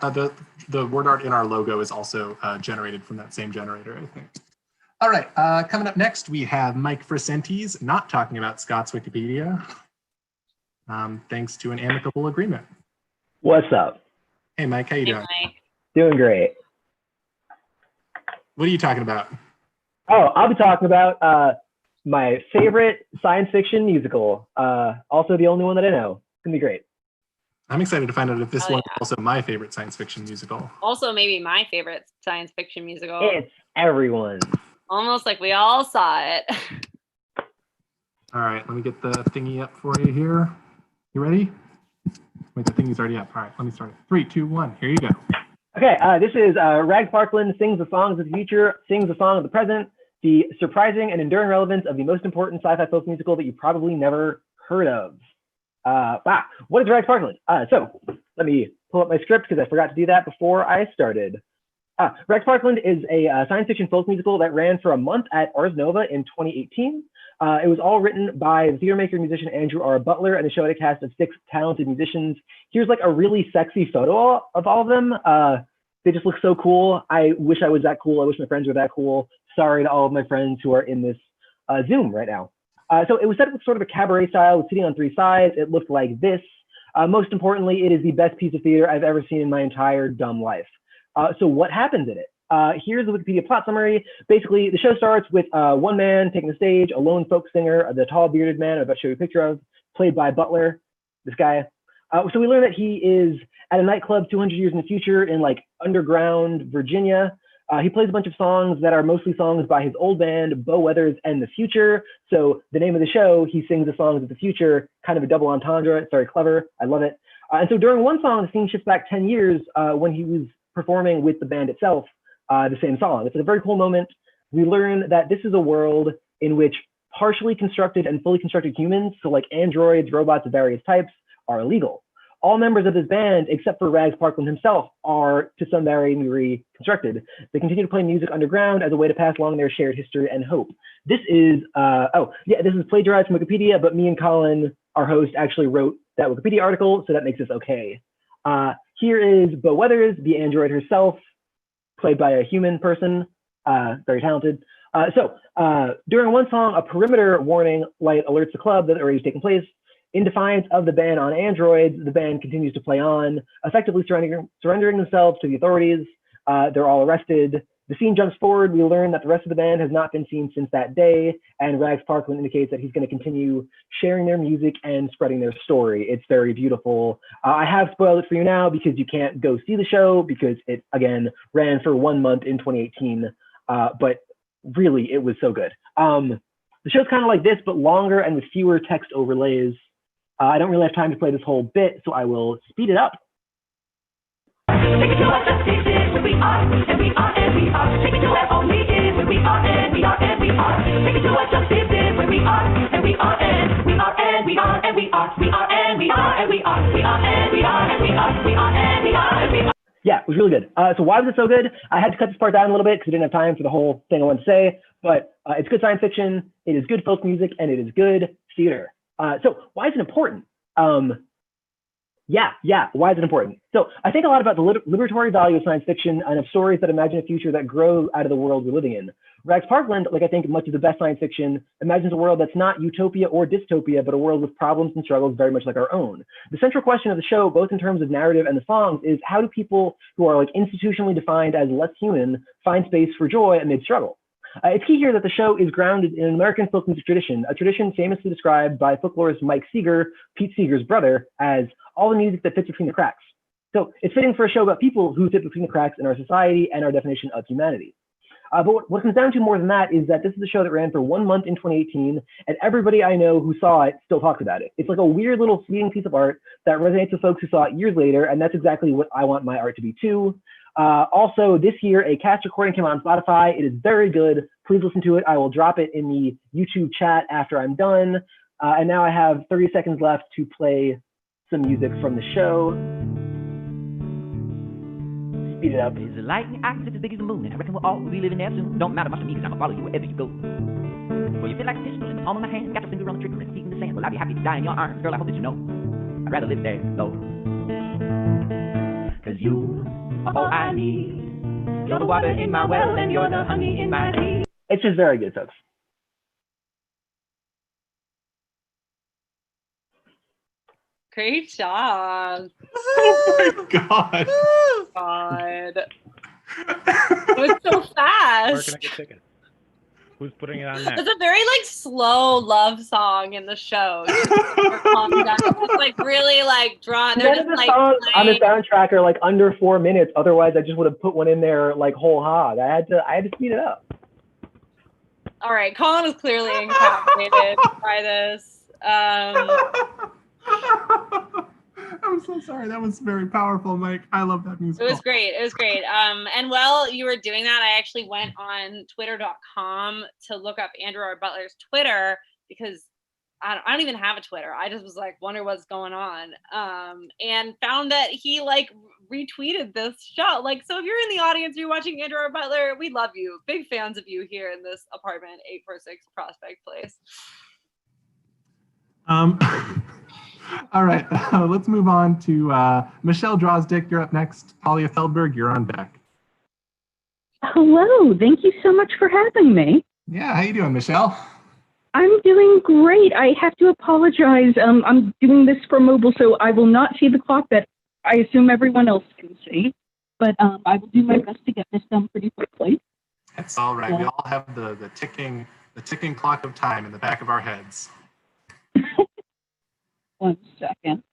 the word art in our logo is also generated from that same generator, I think. All right, coming up next, we have Mike Fracentese not talking about Scott's Wikipedia, thanks to an amicable agreement. What's up? Hey, Mike, how you doing? Mike. Doing great. What are you talking about? Oh, I'll be talking about my favorite science fiction musical. Also the only one that I know. It's gonna be great. I'm excited to find out if this Oh, one's yeah. also my favorite science fiction musical. Also maybe my favorite science fiction musical. It's everyone's. Almost like we all saw it. All right, let me get the thingy up for you here. You ready? Wait, the thingy's already up. All right, let me start it. 3, 2, 1, here you go. Okay, this is Rag Parkland sings the songs of the future, sings the song of the present, the surprising and enduring relevance of the most important sci-fi folk musical that you probably never heard of. Wow, what is Rag Parkland? So let me pull up my script because I forgot to do that before I started. Rag Parkland is a science fiction folk musical that ran for a month at Ars Nova in 2018. It was all written by the theater maker and musician Andrew R. Butler, and the show had a cast of 6 talented musicians. Here's like a really sexy photo of all of them. They just look so cool. I wish I was that cool. I wish my friends were that cool. Sorry to all of my friends who are in this Zoom right now. So it was set up with sort of a cabaret style, with sitting on 3 sides. It looked like this. Most importantly, it is the best piece of theater I've ever seen in my entire dumb life. So what happens in it? Here's the Wikipedia plot summary. Basically, the show starts with one man taking the stage, a lone folk singer, the tall bearded man I'm about to show you a picture of, played by Butler, this guy. So we learn that he is at a nightclub 200 years in the future in like underground Virginia. He plays a bunch of songs that are mostly songs by his old band, Beau Weathers and the Future. So the name of the show, he sings the songs of the future, kind of a double entendre. It's very clever. I love it. And so during one song, the scene shifts back 10 years when he was performing with the band itself, the same song. It's a very cool moment. We learn that this is a world in which partially constructed and fully constructed humans, so like androids, robots of various types, are illegal. All members of this band, except for Rags Parkland himself, are to some varying degree constructed. They continue to play music underground as a way to pass along their shared history and hope. This is, this is plagiarized from Wikipedia, but me and Collin, our host, actually wrote that Wikipedia article, so that makes this okay. Here is Beau Weathers, the android herself, played by a human person, very talented. During one song, a perimeter warning light alerts the club that the raid is taking place. In defiance of the ban on androids, the band continues to play on, effectively surrendering themselves to the authorities. They're all arrested. The scene jumps forward. We learn that the rest of the band has not been seen since that day, and Rags Parkland indicates that he's going to continue sharing their music and spreading their story. It's very beautiful. I have spoiled it for you now because you can't go see the show because it, again, ran for 1 month in 2018, but really, it was so good. The show's kind of like this, but longer and with fewer text overlays. I don't really have time to play this whole bit, so I will speed it up. Yeah, it was really good. So why was it so good? I had to cut this part down a little bit because I didn't have time for the whole thing I wanted to say, but it's good science fiction, it is good folk music, and it is good theater. So why is it important? Why is it important? So I think a lot about the liberatory value of science fiction and of stories that imagine a future that grows out of the world we're living in. Rags Parkland, like I think much of the best science fiction, imagines a world that's not utopia or dystopia, but a world with problems and struggles very much like our own. The central question of the show, both in terms of narrative and the songs, is how do people who are like institutionally defined as less human find space for joy amid struggle? It's key here that the show is grounded in an American folk music tradition, a tradition famously described by folklorist Mike Seeger, Pete Seeger's brother, as all the music that fits between the cracks. So it's fitting for a show about people who fit between the cracks in our society and our definition of humanity. But what comes down to more than that is that this is a show that ran for 1 month in 2018, and everybody I know who saw it still talks about it. It's like a weird little fleeting piece of art that resonates with folks who saw it years later, and that's exactly what I want my art to be too. Also, this year, a cast recording came out on Spotify. It is very good. Please listen to it. I will drop it in the YouTube chat after I'm done. And now I have 30 seconds left to play some music from the show. Speed it up. There's a lightning axe that's as big as the moon, and I reckon we'll all be living there soon. Don't matter much to me, because I'ma follow you wherever you go. Well, you feel like a pistol in the palm of my hand, got your finger on the trigger and feet in the sand. Well, I'd be happy to die in your arms, girl, I hope that you know. I'd rather live there, though. Cause you are all I need. You're the water in my well, and you're the honey in my tea. It's just very good, folks. Great job. Oh my God. God. It was so fast. Where can I get tickets? Who's putting it on next? It's a very like slow love song in the show. It's like really like drawn. They're just like songs on the soundtrack are like under 4 minutes. Otherwise, I just would have put one in there like whole hog. I had to speed it up. All right, Collin was clearly incapacitated by this. I'm so sorry. That was very powerful, Mike. I love that music. It was great. It was great. And while you were doing that, I actually went on twitter.com to look up Andrew R. Butler's Twitter because I don't even have a Twitter. I just was like, wonder what's going on. And found that he like retweeted this show. Like, so if you're in the audience, you're watching Andrew R. Butler, we love you. Big fans of you here in this apartment, 846 Prospect Place. All right, let's move on to Michelle Drozdick. You're up next. Talia Feldberg, you're on deck. Hello, thank you so much for having me. Yeah, how you doing, Michelle? I'm doing great. I have to apologize. I'm doing this for mobile, so I will not see the clock that I assume everyone else can see. But I will do my best to get this done pretty quickly. That's all right. We all have the ticking clock of time in the back of our heads. 1 second.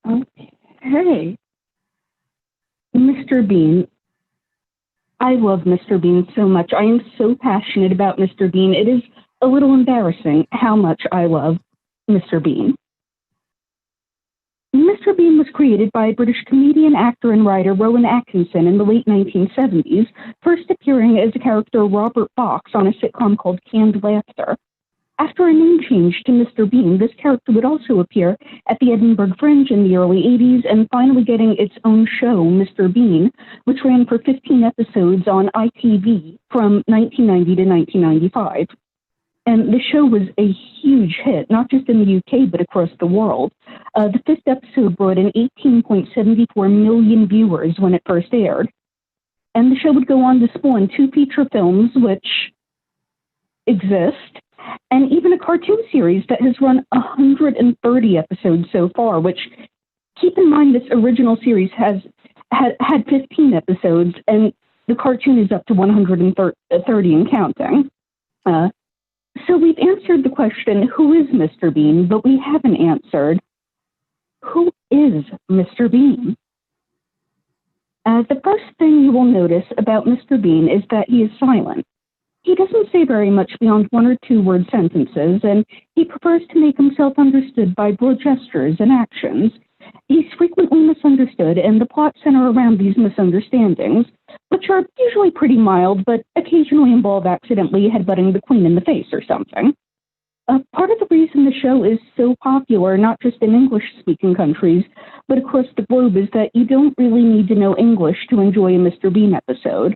Okay. Mr. Bean. I love Mr. Bean so much. I am so passionate about Mr. Bean. It is a little embarrassing how much I love Mr. Bean. Mr. Bean was created by British comedian, actor, and writer Rowan Atkinson in the late 1970s, first appearing as the character Robert Fox on a sitcom called Canned Laughter. After a name change to Mr. Bean, this character would also appear at the Edinburgh Fringe in the early 80s and finally getting its own show, Mr. Bean, which ran for 15 episodes on ITV from 1990 to 1995. And the show was a huge hit, not just in the UK, but across the world. The 5th episode brought in 18.74 million viewers when it first aired. And the show would go on to spawn 2 feature films, which exist. and even a cartoon series that has run 130 episodes so far, which, keep in mind, this original series had 15 episodes, and the cartoon is up to 130 and counting. So we've answered the question, who is Mr. Bean? But we haven't answered, who is Mr. Bean? The first thing you will notice about Mr. Bean is that he is silent. He doesn't say very much beyond 1 or 2 word sentences, and he prefers to make himself understood by broad gestures and actions. He's frequently misunderstood, and the plot center around these misunderstandings, which are usually pretty mild, but occasionally involve accidentally headbutting the queen in the face or something. Part of the reason the show is so popular, not just in English-speaking countries, but across the globe, is that you don't really need to know English to enjoy a Mr. Bean episode.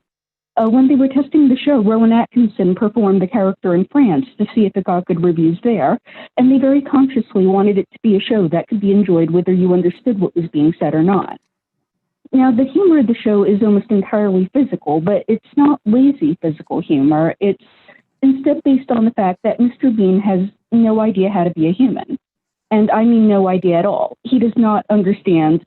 When they were testing the show, Rowan Atkinson performed the character in France to see if it got good reviews there, and they very consciously wanted it to be a show that could be enjoyed whether you understood what was being said or not. Now, the humor of the show is almost entirely physical, but it's not lazy physical humor. It's instead based on the fact that Mr. Bean has no idea how to be a human. And I mean no idea at all. He does not understand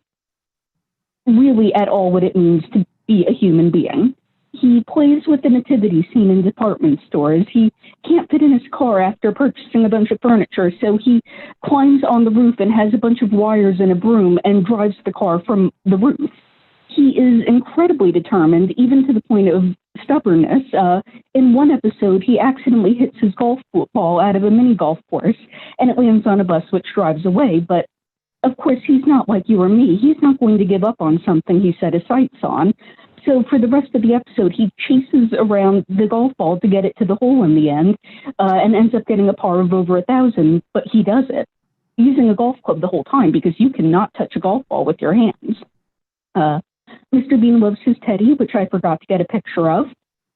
really at all what it means to be a human being. He plays with the nativity scene in department stores. He can't fit in his car after purchasing a bunch of furniture, so he climbs on the roof and has a bunch of wires and a broom and drives the car from the roof. He is incredibly determined, even to the point of stubbornness. In one episode, he accidentally hits his golf ball out of a mini golf course, and it lands on a bus which drives away. But, of course, he's not like you or me. He's not going to give up on something he set his sights on. So for the rest of the episode, he chases around the golf ball to get it to the hole in the end, and ends up getting a par of over 1,000, but he does it using a golf club the whole time, because you cannot touch a golf ball with your hands. Mr. Bean loves his teddy, which I forgot to get a picture of.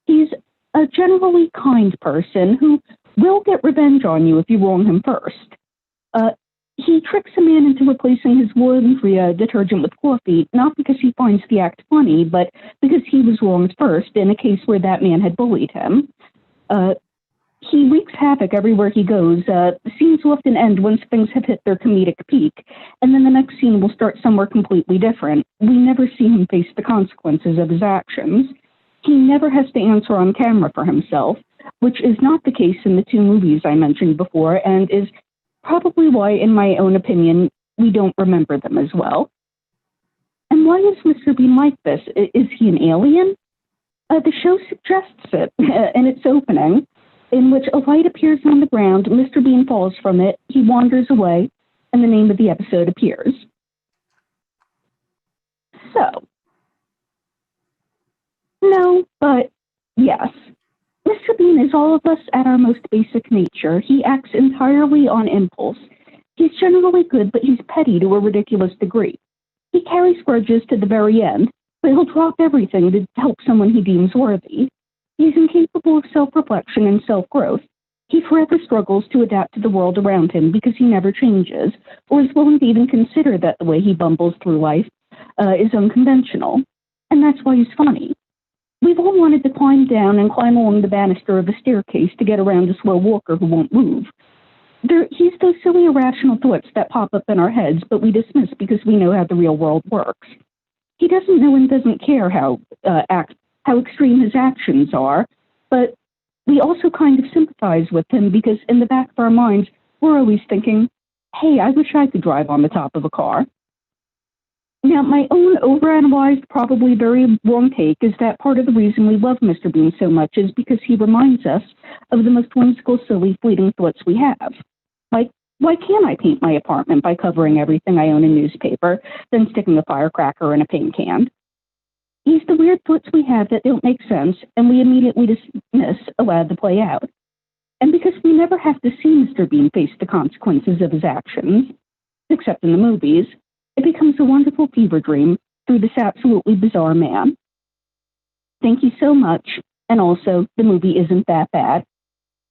He's a generally kind person who will get revenge on you if you wrong him first. He tricks a man into replacing his laundry detergent with coffee, not because he finds the act funny, but because he was wronged first in a case where that man had bullied him. He wreaks havoc everywhere he goes. Scenes will often end once things have hit their comedic peak, and then the next scene will start somewhere completely different. We never see him face the consequences of his actions. He never has to answer on camera for himself, which is not the case in the 2 movies I mentioned before, and is probably why, in my own opinion, we don't remember them as well. And why is Mr. Bean like this? Is he an alien? The show suggests it in its opening, in which a light appears on the ground, Mr. Bean falls from it, he wanders away, and the name of the episode appears. So, no, but yes. Mr. Bean is all of us at our most basic nature. He acts entirely on impulse. He's generally good, but he's petty to a ridiculous degree. He carries grudges to the very end, but he'll drop everything to help someone he deems worthy. He's incapable of self-reflection and self-growth. He forever struggles to adapt to the world around him because he never changes, or is willing to even consider that the way he bumbles through life is unconventional. And that's why he's funny. We've all wanted to climb down and climb along the banister of a staircase to get around a slow walker who won't move. He's those silly irrational thoughts that pop up in our heads, but we dismiss because we know how the real world works. He doesn't know and doesn't care how extreme his actions are, but we also kind of sympathize with him because in the back of our minds, we're always thinking, hey, I wish I could drive on the top of a car. Now, my own overanalyzed, probably very wrong take is that part of the reason we love Mr. Bean so much is because he reminds us of the most whimsical, silly, fleeting thoughts we have. Like, why can't I paint my apartment by covering everything I own in newspaper, then sticking a firecracker in a paint can? He's the weird thoughts we have that don't make sense, and we immediately dismiss, allowed to play out. And because we never have to see Mr. Bean face the consequences of his actions, except in the movies, it becomes a wonderful fever dream through this absolutely bizarre man. Thank you so much, and also, the movie isn't that bad.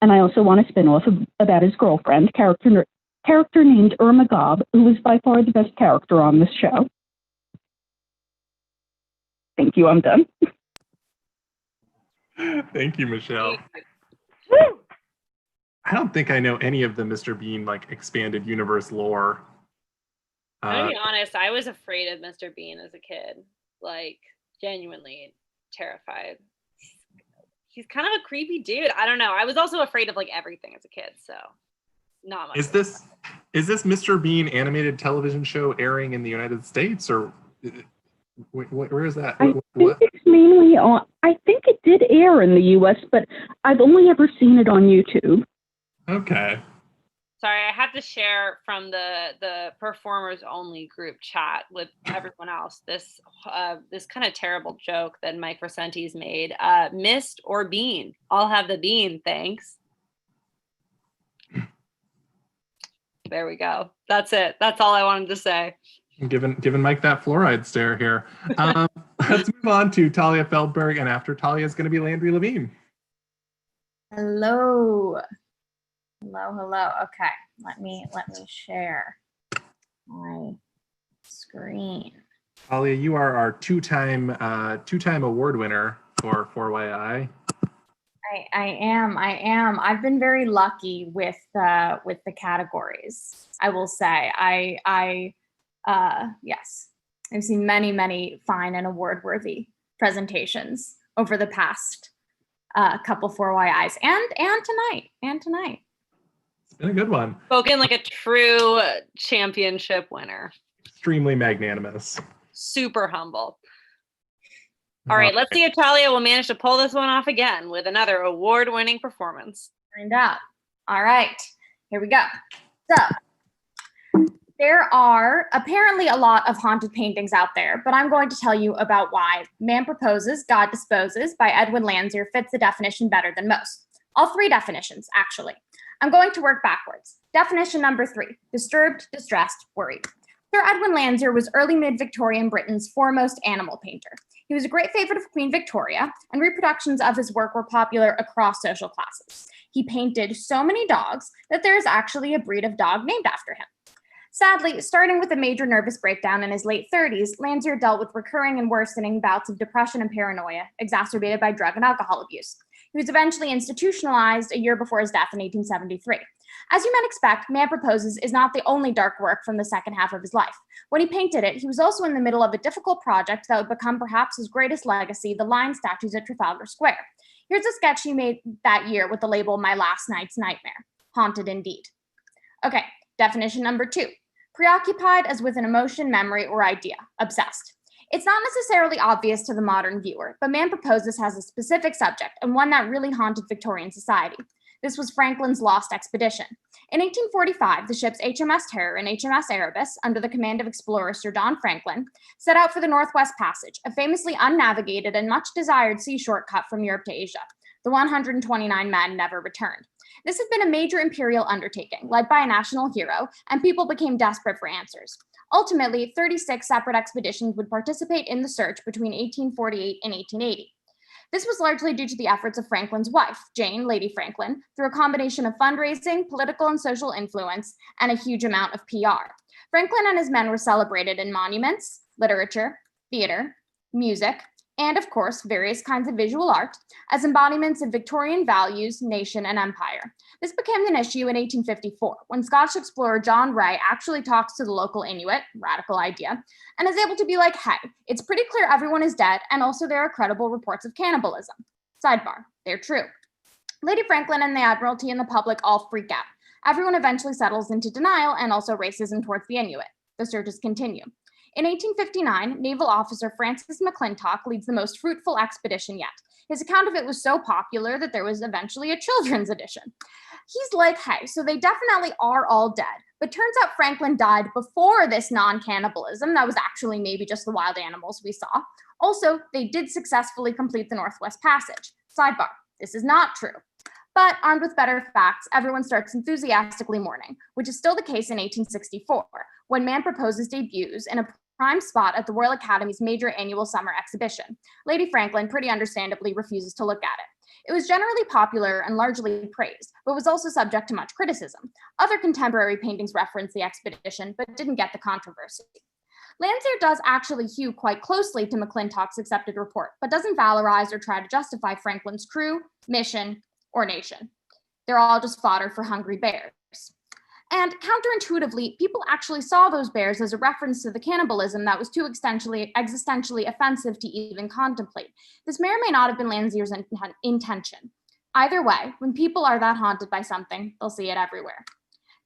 And I also want a spin-off about his girlfriend, character named Irma Gobb, who is by far the best character on this show. Thank you, I'm done. Thank you, Michelle. I don't think I know any of the Mr. Bean like expanded universe lore. I'm gonna be honest, I was afraid of Mr. Bean as a kid. Like, genuinely terrified. He's kind of a creepy dude. I don't know. I was also afraid of like everything as a kid, so not much. Is this Mr. Bean animated television show airing in the United States, or where is that? I think it's mainly on. I think it did air in the U.S., but I've only ever seen it on YouTube. Okay. Sorry, I had to share from the performers only group chat with everyone else this kind of terrible joke that Mike Fracentese made. Mist or bean? I'll have the bean, thanks. There we go. That's it. That's all I wanted to say. Giving Mike that fluoride stare here. Let's move on to Talia Feldberg, and after Talia is going to be Landry Levine. Hello. Okay, let me share my screen. Talia, you are our two-time award winner for 4YI. I am. I've been very lucky with the categories. I will say. Yes, I've seen many fine and award-worthy presentations over the past couple 4YIs and tonight. It's been a good one. Spoken like a true championship winner. Extremely magnanimous. Super humble. All right, let's see if Talia will manage to pull this one off again with another award-winning performance. Find out. All right, here we go. So, there are apparently a lot of haunted paintings out there, but I'm going to tell you about why Man Proposes, God Disposes by Edwin Landseer fits the definition better than most. All three definitions, actually. I'm going to work backwards. Definition number 3, disturbed, distressed, worried. Sir Edwin Landseer was early mid-Victorian Britain's foremost animal painter. He was a great favorite of Queen Victoria, and reproductions of his work were popular across social classes. He painted so many dogs that there is actually a breed of dog named after him. Sadly, starting with a major nervous breakdown in his late 30s, Landseer dealt with recurring and worsening bouts of depression and paranoia, exacerbated by drug and alcohol abuse. He was eventually institutionalized a year before his death in 1873. As you might expect, Man Proposes is not the only dark work from the second half of his life. When he painted it, he was also in the middle of a difficult project that would become perhaps his greatest legacy, the lion statues at Trafalgar Square. Here's a sketch he made that year with the label My Last Night's Nightmare. Haunted indeed. Okay, definition number 2. Preoccupied as with an emotion, memory, or idea. Obsessed. It's not necessarily obvious to the modern viewer, but Man Proposes has a specific subject and one that really haunted Victorian society. This was Franklin's lost expedition. In 1845, the ships HMS Terror and HMS Erebus, under the command of explorer Sir John Franklin, set out for the Northwest Passage, a famously unnavigated and much desired sea shortcut from Europe to Asia. The 129 men never returned. This had been a major imperial undertaking, led by a national hero, and people became desperate for answers. Ultimately, 36 separate expeditions would participate in the search between 1848 and 1880. This was largely due to the efforts of Franklin's wife, Jane, Lady Franklin, through a combination of fundraising, political and social influence, and a huge amount of PR. Franklin and his men were celebrated in monuments, literature, theater, music, and of course, various kinds of visual art as embodiments of Victorian values, nation, and empire. This became an issue in 1854 when Scottish explorer John Ray actually talks to the local Inuit, radical idea, and is able to be like, hey, it's pretty clear everyone is dead, and also there are credible reports of cannibalism. Sidebar, they're true. Lady Franklin and the Admiralty and the public all freak out. Everyone eventually settles into denial and also racism towards the Inuit. The searches continue. In 1859, naval officer Francis McClintock leads the most fruitful expedition yet. His account of it was so popular that there was eventually a children's edition. He's like, hey, so they definitely are all dead. But turns out Franklin died before this non-cannibalism. That was actually maybe just the wild animals we saw. Also, they did successfully complete the Northwest Passage. Sidebar, this is not true. But armed with better facts, everyone starts enthusiastically mourning, which is still the case in 1864, when Man Proposes debuts in a prime spot at the Royal Academy's major annual summer exhibition. Lady Franklin, pretty understandably, refuses to look at it. It was generally popular and largely praised, but was also subject to much criticism. Other contemporary paintings reference the expedition, but didn't get the controversy. Landseer does actually hew quite closely to McClintock's accepted report, but doesn't valorize or try to justify Franklin's crew, mission, or nation. They're all just fodder for hungry bears. And counterintuitively, people actually saw those bears as a reference to the cannibalism that was too existentially offensive to even contemplate. This may or may not have been Landseer's intention. Either way, when people are that haunted by something, they'll see it everywhere.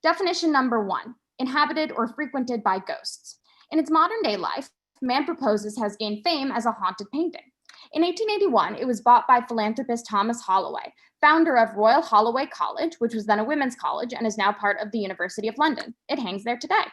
Definition number 1, inhabited or frequented by ghosts. In its modern day life, Man Proposes has gained fame as a haunted painting. In 1881, it was bought by philanthropist Thomas Holloway, founder of Royal Holloway College, which was then a women's college and is now part of the University of London. It hangs there today.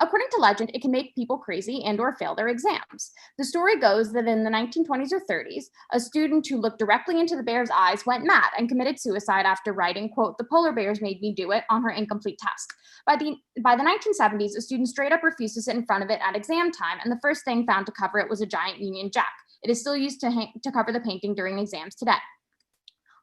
According to legend, it can make people crazy and or fail their exams. The story goes that in the 1920s or 30s, a student who looked directly into the bear's eyes went mad and committed suicide after writing, quote, "The polar bears made me do it," on her incomplete test. By the 1970s, a student straight up refused to sit in front of it at exam time, and the first thing found to cover it was a giant Union Jack. It is still used to cover the painting during exams today.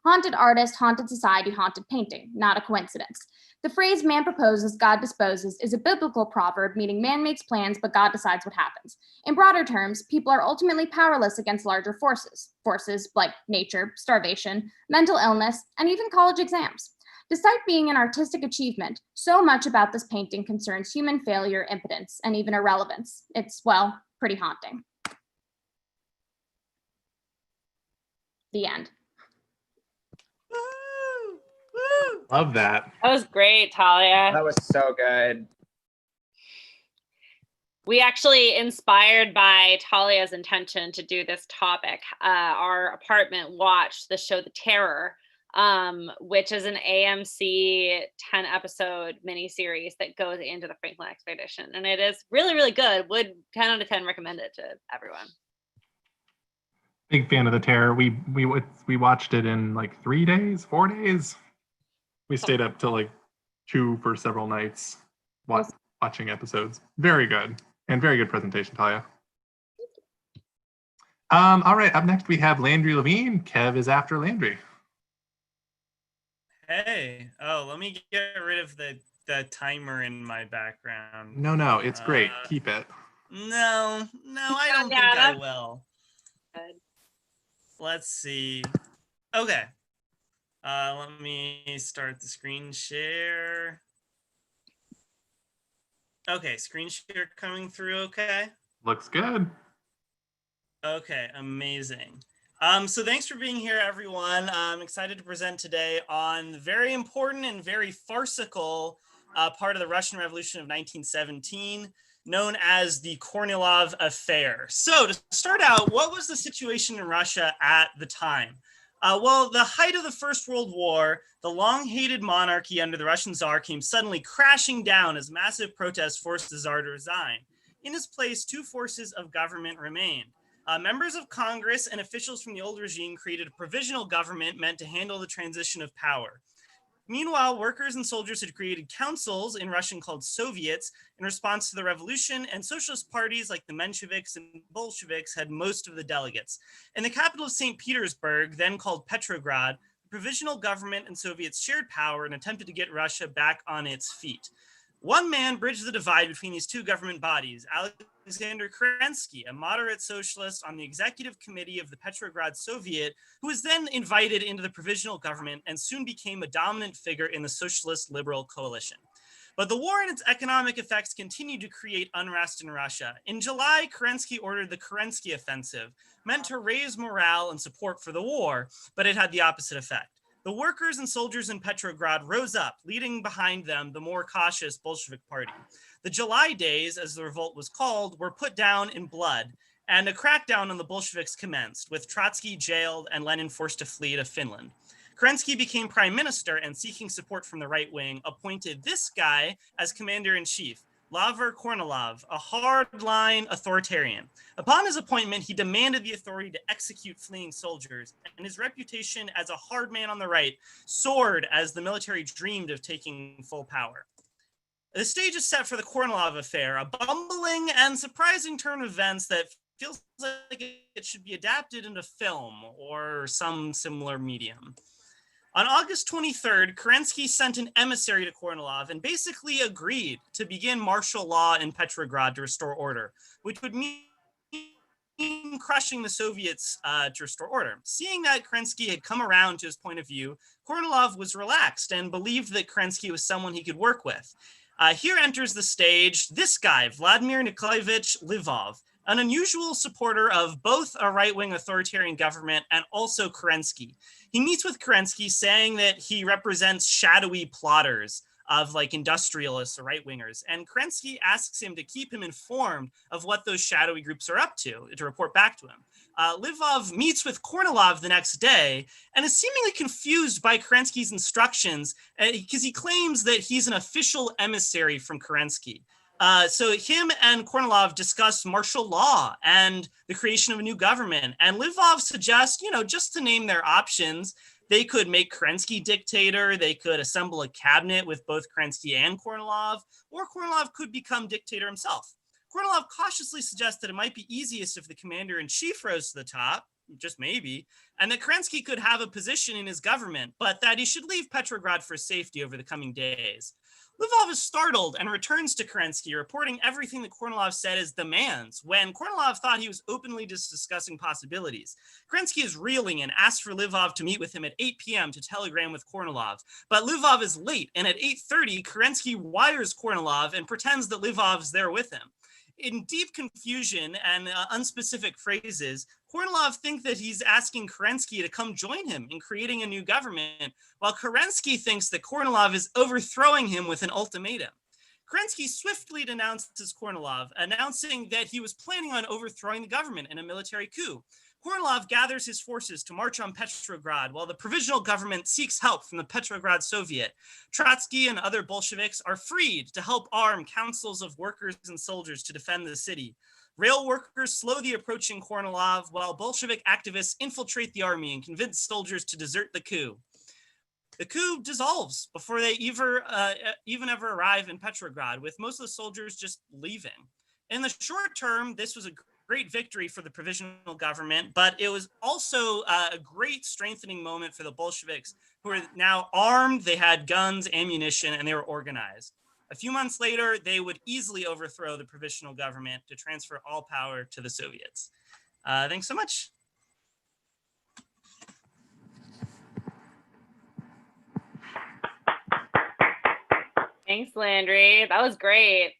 Haunted artist, haunted society, haunted painting, not a coincidence. The phrase "man proposes, God disposes" is a biblical proverb meaning man makes plans, but God decides what happens. In broader terms, people are ultimately powerless against larger forces like nature, starvation, mental illness, and even college exams. Despite being an artistic achievement, so much about this painting concerns human failure, impotence, and even irrelevance. It's, well, pretty haunting. The end. Love that. That was great, Talia. That was so good. We actually, inspired by Talia's intention to do this topic, our apartment watched the show The Terror, which is an AMC 10-episode miniseries that goes into the Franklin expedition. And it is really, really good. Would 10 out of 10 recommend it to everyone. Big fan of The Terror. We watched it in like 4 days. We stayed up till like 2 for several nights watching episodes. Very good. And very good presentation, Talia. All right, up next we have Landry Levine. Kev is after Landry. Hey, let me get rid of the timer in my background. No, it's great. Keep it. No, I don't think I will. Good. Let's see. Okay. Let me start the screen share. Okay, screen share coming through okay? Looks good. Okay, amazing. So thanks for being here, everyone. I'm excited to present today on the very important and very farcical part of the Russian Revolution of 1917, known as the Kornilov Affair. So to start out, what was the situation in Russia at the time? Well, the height of the First World War, the long-hated monarchy under the Russian Tsar came suddenly crashing down as massive protests forced the Tsar to resign. In his place, 2 forces of government remained. Members of Congress and officials from the old regime created a provisional government meant to handle the transition of power. Meanwhile, workers and soldiers had created councils, in Russian called Soviets, in response to the revolution, and socialist parties like the Mensheviks and Bolsheviks had most of the delegates. In the capital of St. Petersburg, then called Petrograd, the provisional government and Soviets shared power and attempted to get Russia back on its feet. One man bridged the divide between these 2 government bodies, Alexander Kerensky, a moderate socialist on the executive committee of the Petrograd Soviet, who was then invited into the provisional government and soon became a dominant figure in the socialist liberal coalition. But the war and its economic effects continued to create unrest in Russia. In July, Kerensky ordered the Kerensky Offensive, meant to raise morale and support for the war, but it had the opposite effect. The workers and soldiers in Petrograd rose up, leading behind them the more cautious Bolshevik party. The July Days, as the revolt was called, were put down in blood, and a crackdown on the Bolsheviks commenced, with Trotsky jailed and Lenin forced to flee to Finland. Kerensky became prime minister and, seeking support from the right wing, appointed this guy as commander-in-chief, Lavur Kornilov, a hard-line authoritarian. Upon his appointment, he demanded the authority to execute fleeing soldiers, and his reputation as a hard man on the right soared as the military dreamed of taking full power. The stage is set for the Kornilov Affair, a bumbling and surprising turn of events that feels like it should be adapted into film or some similar medium. On August 23rd, Kerensky sent an emissary to Kornilov and basically agreed to begin martial law in Petrograd to restore order, which would mean crushing the Soviets to restore order. Seeing that Kerensky had come around to his point of view, Kornilov was relaxed and believed that Kerensky was someone he could work with. Here enters the stage this guy, Vladimir Nikolaevich Lvov, an unusual supporter of both a right-wing authoritarian government and also Kerensky. He meets with Kerensky saying that he represents shadowy plotters of like industrialists or right-wingers. And Kerensky asks him to keep him informed of what those shadowy groups are up to report back to him. Lvov meets with Kornilov the next day and is seemingly confused by Kerensky's instructions because he claims that he's an official emissary from Kerensky. So him and Kornilov discuss martial law and the creation of a new government. And Lvov suggests, just to name their options, they could make Kerensky dictator, they could assemble a cabinet with both Kerensky and Kornilov, or Kornilov could become dictator himself. Kornilov cautiously suggests that it might be easiest if the commander-in-chief rose to the top, just maybe, and that Kerensky could have a position in his government, but that he should leave Petrograd for safety over the coming days. Lvov is startled and returns to Kerensky, reporting everything that Kornilov said as demands, when Kornilov thought he was openly just discussing possibilities. Kerensky is reeling and asks for Lvov to meet with him at 8 p.m. to telegram with Kornilov. But Lvov is late, and at 8:30, Kerensky wires Kornilov and pretends that Lvov is there with him. In deep confusion and unspecific phrases, Kornilov thinks that he's asking Kerensky to come join him in creating a new government, while Kerensky thinks that Kornilov is overthrowing him with an ultimatum. Kerensky swiftly denounces Kornilov, announcing that he was planning on overthrowing the government in a military coup. Kornilov gathers his forces to march on Petrograd while the provisional government seeks help from the Petrograd Soviet. Trotsky and other Bolsheviks are freed to help arm councils of workers and soldiers to defend the city. Rail workers slow the approaching Kornilov while Bolshevik activists infiltrate the army and convince soldiers to desert the coup. The coup dissolves before they even ever arrive in Petrograd, with most of the soldiers just leaving. In the short term, this was a great victory for the provisional government, but it was also a great strengthening moment for the Bolsheviks, who are now armed, they had guns, ammunition, and they were organized. A few months later, they would easily overthrow the provisional government to transfer all power to the Soviets. Thanks so much. Thanks, Landry. That was great.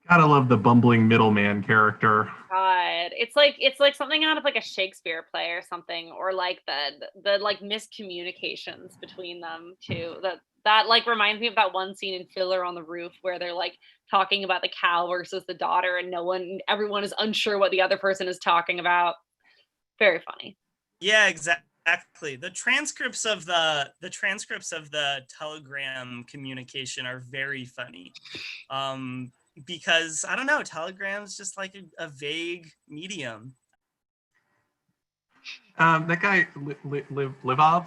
Gotta love the bumbling middleman character. God, it's like something out of like a Shakespeare play or something, or like the like miscommunications between them too. That like reminds me of that one scene in Fiddler on the Roof where they're like talking about the cow versus the daughter, and everyone is unsure what the other person is talking about. Very funny. Yeah, exactly. The transcripts of the telegram communication are very funny. Because I don't know, Telegram's just like a vague medium. That guy Lvov,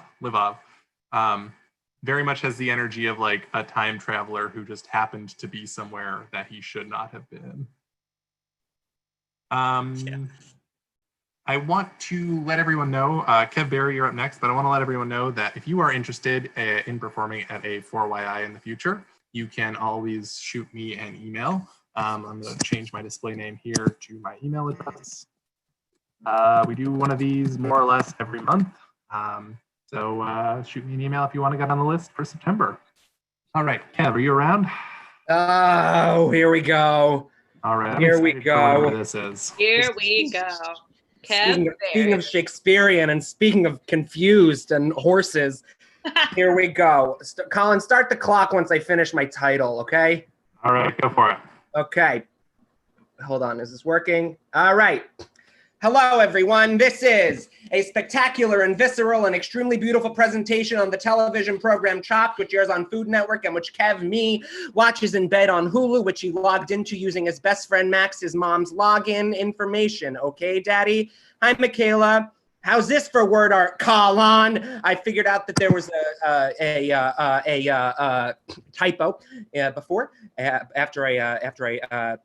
very much has the energy of like a time traveler who just happened to be somewhere that he should not have been. Yeah. I want to let everyone know, Kev Barry, you're up next, but I want to let everyone know that if you are interested in performing at a 4YI in the future, you can always shoot me an email. I'm going to change my display name here to my email address. We do one of these more or less every month. So shoot me an email if you want to get on the list for September. All right, Kev, are you around? Oh, here we go. All right. Here we go. Whatever this is. Here we go. Speaking of Shakespearean and speaking of confused and horses, here we go. Collin, start the clock once I finish my title, okay? All right, go for it. Okay. Hold on, is this working? All right. Hello, everyone. This is a spectacular and visceral and extremely beautiful presentation on the television program Chopped, which airs on Food Network and which Kev Me watches in bed on Hulu, which he logged into using his best friend Max's mom's login information. Okay, Daddy? Hi, Michaela. How's this for word art, Collin? I figured out that there was a typo before after I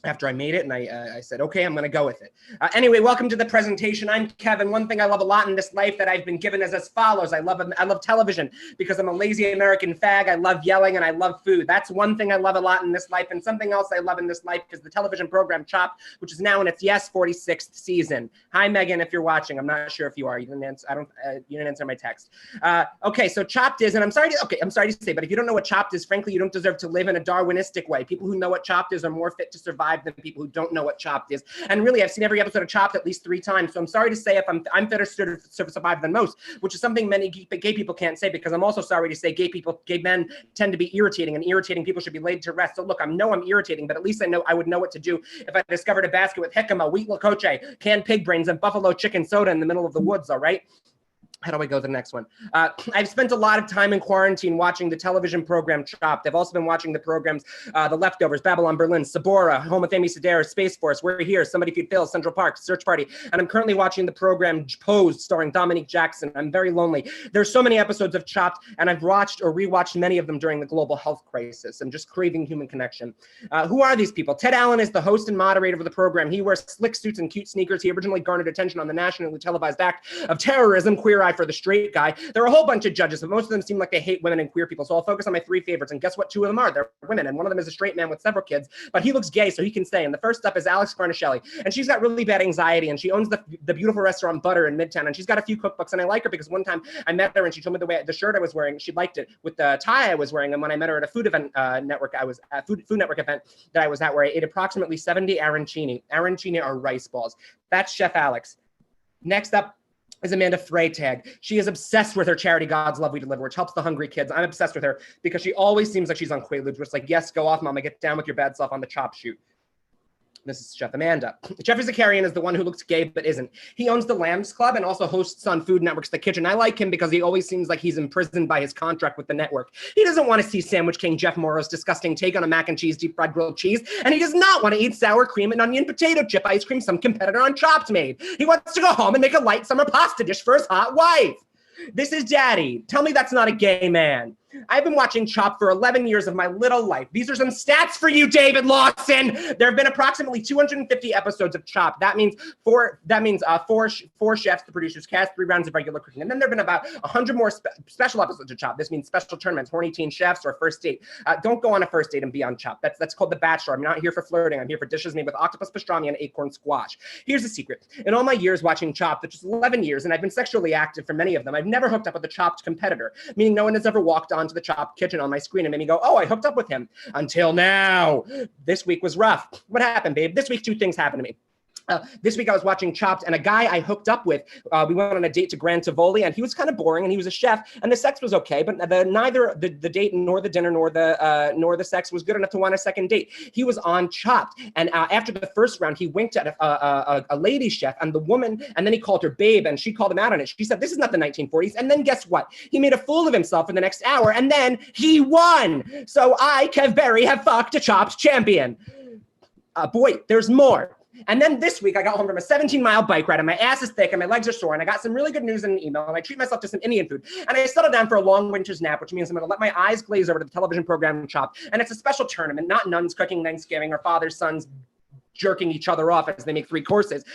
after I made it, and I said, okay, I'm gonna go with it. Anyway, welcome to the presentation. I'm Kevin. One thing I love a lot in this life that I've been given is as follows. I love television because I'm a lazy American fag. I love yelling and I love food. That's one thing I love a lot in this life. And something else I love in this life is the television program Chopped, which is now in its 46th season. Hi, Megan, if you're watching. I'm not sure if you are. You didn't answer. You didn't answer my text. Okay, so Chopped is, and I'm sorry to say, but if you don't know what Chopped is, frankly, you don't deserve to live in a Darwinistic way. People who know what Chopped is are more fit to survive than people who don't know what Chopped is. And really, I've seen every episode of Chopped at least 3 times. So I'm sorry to say if I'm fitter to survive than most, which is something many gay people can't say, because I'm also sorry to say gay men tend to be irritating, and irritating people should be laid to rest. So look, I'm irritating, but at least I would know what to do if I discovered a basket with jicama, wheat lacoche, canned pig brains, and buffalo chicken soda in the middle of the woods, all right? How do I go to the next one? I've spent a lot of time in quarantine watching the television program Chopped. I've also been watching the programs The Leftovers, Babylon Berlin, Sabora, Home with Amy Sedaris, Space Force, We're Here, Somebody Feed Phil, Central Park, Search Party, and I'm currently watching the program Pose starring Dominique Jackson. I'm very lonely. There's so many episodes of Chopped, and I've watched or rewatched many of them during the global health crisis. I'm just craving human connection. Who are these people? Ted Allen is the host and moderator of the program. He wears slick suits and cute sneakers. He originally garnered attention on the nationally televised act of terrorism, Queer Eye for the Straight Guy. There are a whole bunch of judges, but most of them seem like they hate women and queer people. So I'll focus on my 3 favorites, and guess what 2 of them are? They're women, and one of them is a straight man with several kids, but he looks gay, so he can stay. And the first up is Alex Garnaschelli, and she's got really bad anxiety, and she owns the beautiful restaurant Butter in Midtown, and she's got a few cookbooks, and I like her because one time I met her and she told me the shirt I was wearing, she liked it with the tie I was wearing, and when I met her at a food event Food Network event that I was at, where I ate approximately 70 arancini. Arancini are rice balls. That's Chef Alex. Next up is Amanda Freytag. She is obsessed with her charity, God's Love We Deliver, which helps the hungry kids. I'm obsessed with her because she always seems like she's on Quaaludes, where it's like, yes, go off, mama, get down with your bad self on the chop shoot. This is Chef Amanda. Jeffrey Zakarian is the one who looks gay but isn't. He owns the Lambs Club and also hosts on Food Network's The Kitchen. I like him because he always seems like he's imprisoned by his contract with the network. He doesn't want to see Sandwich King Jeff Morrow's disgusting take on a mac and cheese deep fried grilled cheese, and he does not want to eat sour cream and onion potato chip ice cream some competitor on Chopped made. He wants to go home and make a light summer pasta dish for his hot wife. This is Daddy. Tell me that's not a gay man. I've been watching Chopped for 11 years of my little life. These are some stats for you, David Lawson. There have been approximately 250 episodes of Chopped. That means four chefs, the producers cast, 3 rounds of regular cooking. And then there have been about 100 more special episodes of Chopped. This means special tournaments, horny teen chefs, or first date. Don't go on a first date and be on Chopped. That's called The Bachelor. I'm not here for flirting. I'm here for dishes made with octopus pastrami and acorn squash. Here's the secret. In all my years watching Chopped, which is 11 years, and I've been sexually active for many of them, I've never hooked up with a Chopped competitor, meaning no one has ever walked onto the Chopped kitchen on my screen and made me go, oh, I hooked up with him. Until now. This week was rough. What happened, babe? This week, 2 things happened to me. This week I was watching Chopped, and a guy I hooked up with, we went on a date to Grand Tivoli, and he was kind of boring, and he was a chef, and the sex was okay, but neither the date nor the dinner nor the sex was good enough to want a second date. He was on Chopped, and after the first round, he winked at a lady chef, and the woman, and then he called her babe, and she called him out on it. She said, this is not the 1940s, and then guess what? He made a fool of himself in the next hour, and then he won. So I, Kev Berry, have fucked a Chopped champion. Boy, there's more. And then this week, I got home from a 17-mile bike ride, and my ass is thick, and my legs are sore, and I got some really good news in an email, and I treat myself to some Indian food. And I settled down for a long winter's nap, which means I'm going to let my eyes glaze over to the television program Chopped. And it's a special tournament, not nuns cooking Thanksgiving or fathers, sons jerking each other off as they make 3 courses.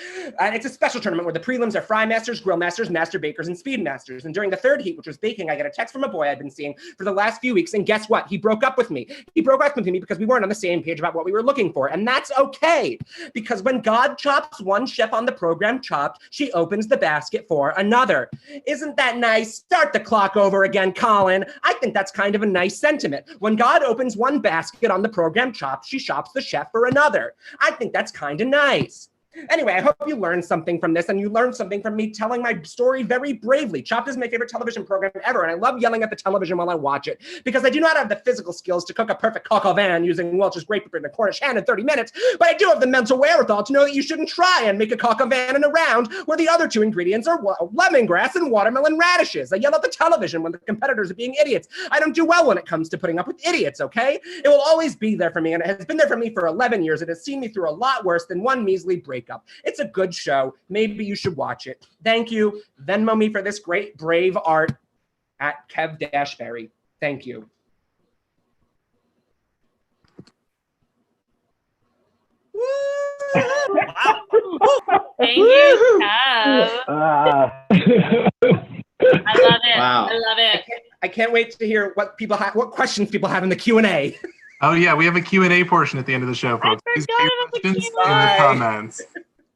And it's a special tournament where the prelims are fry masters, grill masters, master bakers, and speed masters. And during the 3rd heat, which was baking, I get a text from a boy I'd been seeing for the last few weeks. And guess what? He broke up with me. He broke up with me because we weren't on the same page about what we were looking for. And that's okay. Because when God chops one chef on the program Chopped, she opens the basket for another. Isn't that nice? Start the clock over again, Collin. I think that's kind of a nice sentiment. When God opens one basket on the program Chopped, she shops the chef for another. I think that's kind of nice. Anyway, I hope you learned something from this, and you learned something from me telling my story very bravely. Chopped is my favorite television program ever, and I love yelling at the television while I watch it, because I do not have the physical skills to cook a perfect coq au vin using Welch's grapefruit and a Cornish hen in 30 minutes, but I do have the mental wherewithal to know that you shouldn't try and make a coq au vin in a round where the other 2 ingredients are lemongrass and watermelon radishes. I yell at the television when the competitors are being idiots. I don't do well when it comes to putting up with idiots, okay? It will always be there for me, and it has been there for me for 11 years. It has seen me through a lot worse than one measly breakup. It's a good show. Maybe you should watch it. Thank you. Venmo me for this great brave art at Kev-Berry. Thank you. Wow. Thank you, Kev. I love it. Wow. I love it. I can't wait to hear what questions people have in the Q&A. Oh yeah, we have a Q&A portion at the end of the show, folks. Please forgot leave about the questions in Q&A. the comments.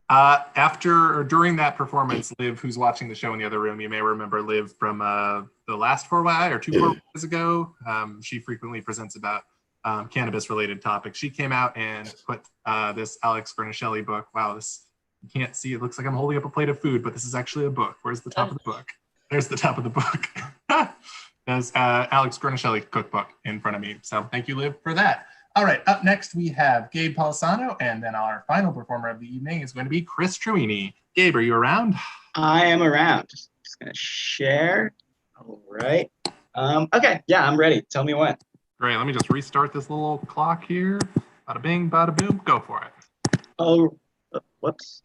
After or during that performance, Liv, who's watching the show in the other room, you may remember Liv from the last 4Y or 2 4Ys ago. She frequently presents about cannabis-related topics. She came out and put this Alex Vernicelli book. Wow, this you can't see. It looks like I'm holding up a plate of food, but this is actually a book. Where's the top of the book? There's the top of the book. There's Alex Vernicelli cookbook in front of me. So thank you, Liv, for that. All right, up next we have Gabe Palisano, and then our final performer of the evening is going to be Chris Truini. Gabe, are you around? I am around. Just going to share. All right. Okay, yeah, I'm ready. Tell me when. Great, let me just restart this little clock here. Bada bing, bada boom, go for it. Oh, whoops.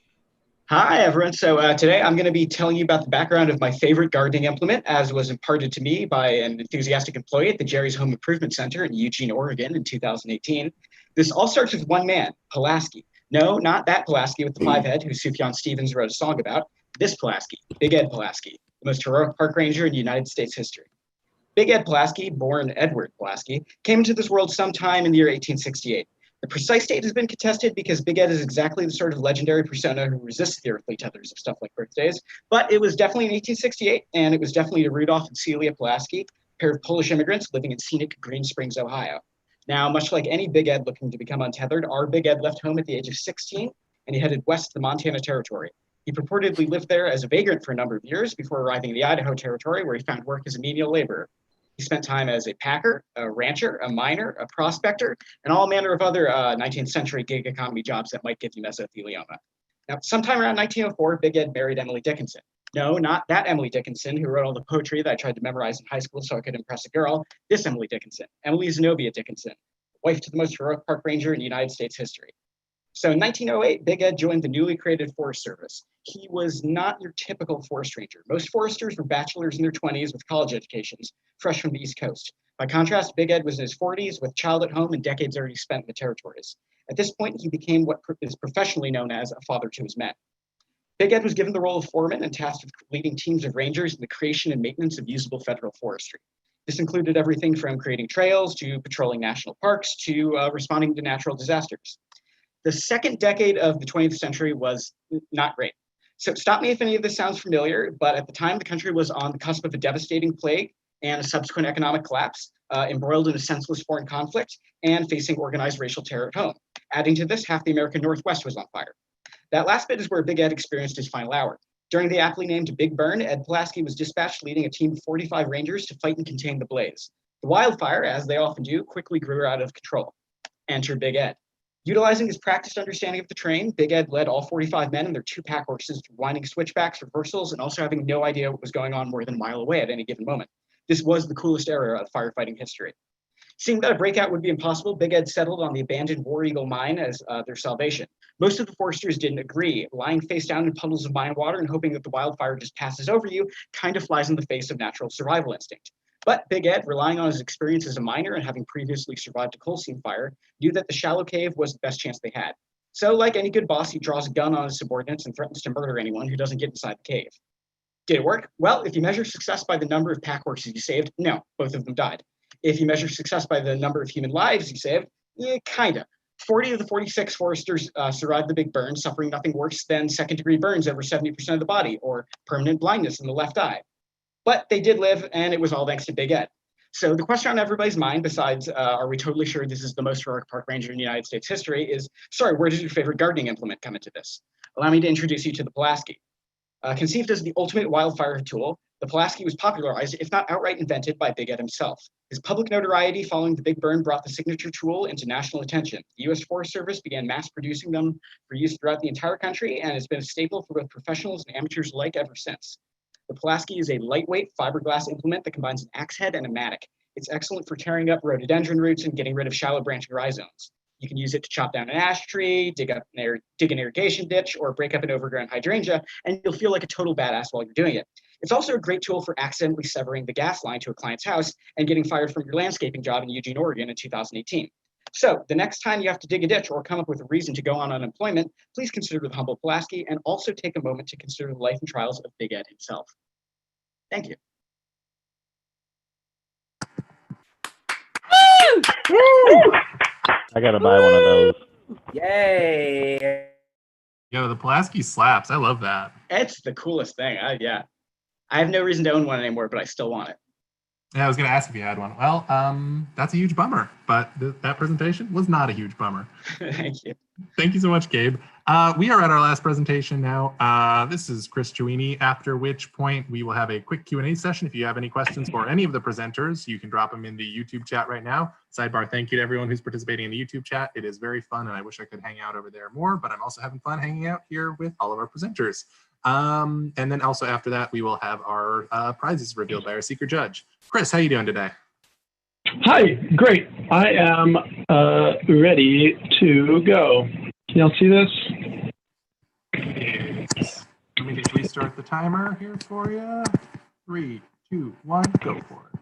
Hi, everyone. So today I'm going to be telling you about the background of my favorite gardening implement, as was imparted to me by an enthusiastic employee at the Jerry's Home Improvement Center in Eugene, Oregon in 2018. This all starts with one man, Pulaski. No, not that Pulaski with the 5 head who Sufjan Stevens wrote a song about. This Pulaski, Big Ed Pulaski, the most heroic park ranger in United States history. Big Ed Pulaski, born Edward Pulaski, came into this world sometime in the year 1868. The precise date has been contested because Big Ed is exactly the sort of legendary persona who resists the earthly tethers of stuff like birthdays, but it was definitely in 1868, and it was definitely to Rudolph and Celia Pulaski, a pair of Polish immigrants living in scenic Green Springs, Ohio. Now, much like any Big Ed looking to become untethered, our Big Ed left home at the age of 16, and he headed west to the Montana Territory. He purportedly lived there as a vagrant for a number of years before arriving in the Idaho Territory, where he found work as a menial laborer. He spent time as a packer, a rancher, a miner, a prospector, and all manner of other 19th century gig economy jobs that might give you mesothelioma. Now, sometime around 1904, Big Ed married Emily Dickinson. No, not that Emily Dickinson who wrote all the poetry that I tried to memorize in high school so I could impress a girl. This Emily Dickinson, Emily Zenobia Dickinson, wife to the most heroic park ranger in United States history. So in 1908, Big Ed joined the newly created Forest Service. He was not your typical forest ranger. Most foresters were bachelors in their 20s with college educations, fresh from the East Coast. By contrast, Big Ed was in his 40s with child at home and decades already spent in the territories. At this point, he became what is professionally known as a father to his men. Big Ed was given the role of foreman and tasked with leading teams of rangers in the creation and maintenance of usable federal forestry. This included everything from creating trails to patrolling national parks to responding to natural disasters. The second decade of the 20th century was not great. So stop me if any of this sounds familiar, but at the time, the country was on the cusp of a devastating plague and a subsequent economic collapse, embroiled in a senseless foreign conflict, and facing organized racial terror at home. Adding to this, half the American Northwest was on fire. That last bit is where Big Ed experienced his final hour. During the aptly named Big Burn, Ed Pulaski was dispatched leading a team of 45 rangers to fight and contain the blaze. The wildfire, as they often do, quickly grew out of control. Enter Big Ed. Utilizing his practiced understanding of the terrain, Big Ed led all 45 men and their 2 pack horses through winding switchbacks, reversals, and also having no idea what was going on more than a mile away at any given moment. This was the coolest era of firefighting history. Seeing that a breakout would be impossible, Big Ed settled on the abandoned War Eagle mine as their salvation. Most of the foresters didn't agree. Lying face down in puddles of mine water and hoping that the wildfire just passes over you kind of flies in the face of natural survival instinct. But Big Ed, relying on his experience as a miner and having previously survived a coal seam fire, knew that the shallow cave was the best chance they had. So like any good boss, he draws a gun on his subordinates and threatens to murder anyone who doesn't get inside the cave. Did it work? Well, if you measure success by the number of pack horses you saved, no, both of them died. If you measure success by the number of human lives you saved, kinda. 40 of the 46 foresters survived the big burn, suffering nothing worse than second-degree burns over 70% of the body or permanent blindness in the left eye. But they did live, and it was all thanks to Big Ed. So the question on everybody's mind, besides are we totally sure this is the most heroic park ranger in United States history, is, sorry, where does your favorite gardening implement come into this? Allow me to introduce you to the Pulaski. Conceived as the ultimate wildfire tool, the Pulaski was popularized, if not outright invented, by Big Ed himself. His public notoriety following the Big Burn brought the signature tool into national attention. The U.S. Forest Service began mass producing them for use throughout the entire country, and has been a staple for both professionals and amateurs alike ever since. The Pulaski is a lightweight fiberglass implement that combines an axe head and a mattock. It's excellent for tearing up rhododendron roots and getting rid of shallow branching rhizomes. You can use it to chop down an ash tree, dig an irrigation ditch, or break up an overgrown hydrangea, and you'll feel like a total badass while you're doing it. It's also a great tool for accidentally severing the gas line to a client's house and getting fired from your landscaping job in Eugene, Oregon in 2018. So the next time you have to dig a ditch or come up with a reason to go on unemployment, please consider the humble Pulaski and also take a moment to consider the life and trials of Big Ed himself. Thank you. I gotta buy one of those. Yay! Yo, the Pulaski slaps. I love that. It's the coolest thing. Yeah. I have no reason to own one anymore, but I still want it. Yeah, I was going to ask if you had one. Well, that's a huge bummer, but that presentation was not a huge bummer. Thank you. Thank you so much, Gabe. We are at our last presentation now. This is Chris Truini, after which point we will have a quick Q&A session. If you have any questions for any of the presenters, you can drop them in the YouTube chat right now. Sidebar, thank you to everyone who's participating in the YouTube chat. It is very fun, and I wish I could hang out over there more, but I'm also having fun hanging out here with all of our presenters. And then also after that, we will have our prizes revealed by our secret judge. Chris, how you doing today? Hi, great. I am ready to go. Can y'all see this? Yes. Let me just restart the timer here for you. 3, 2, 1, go for it.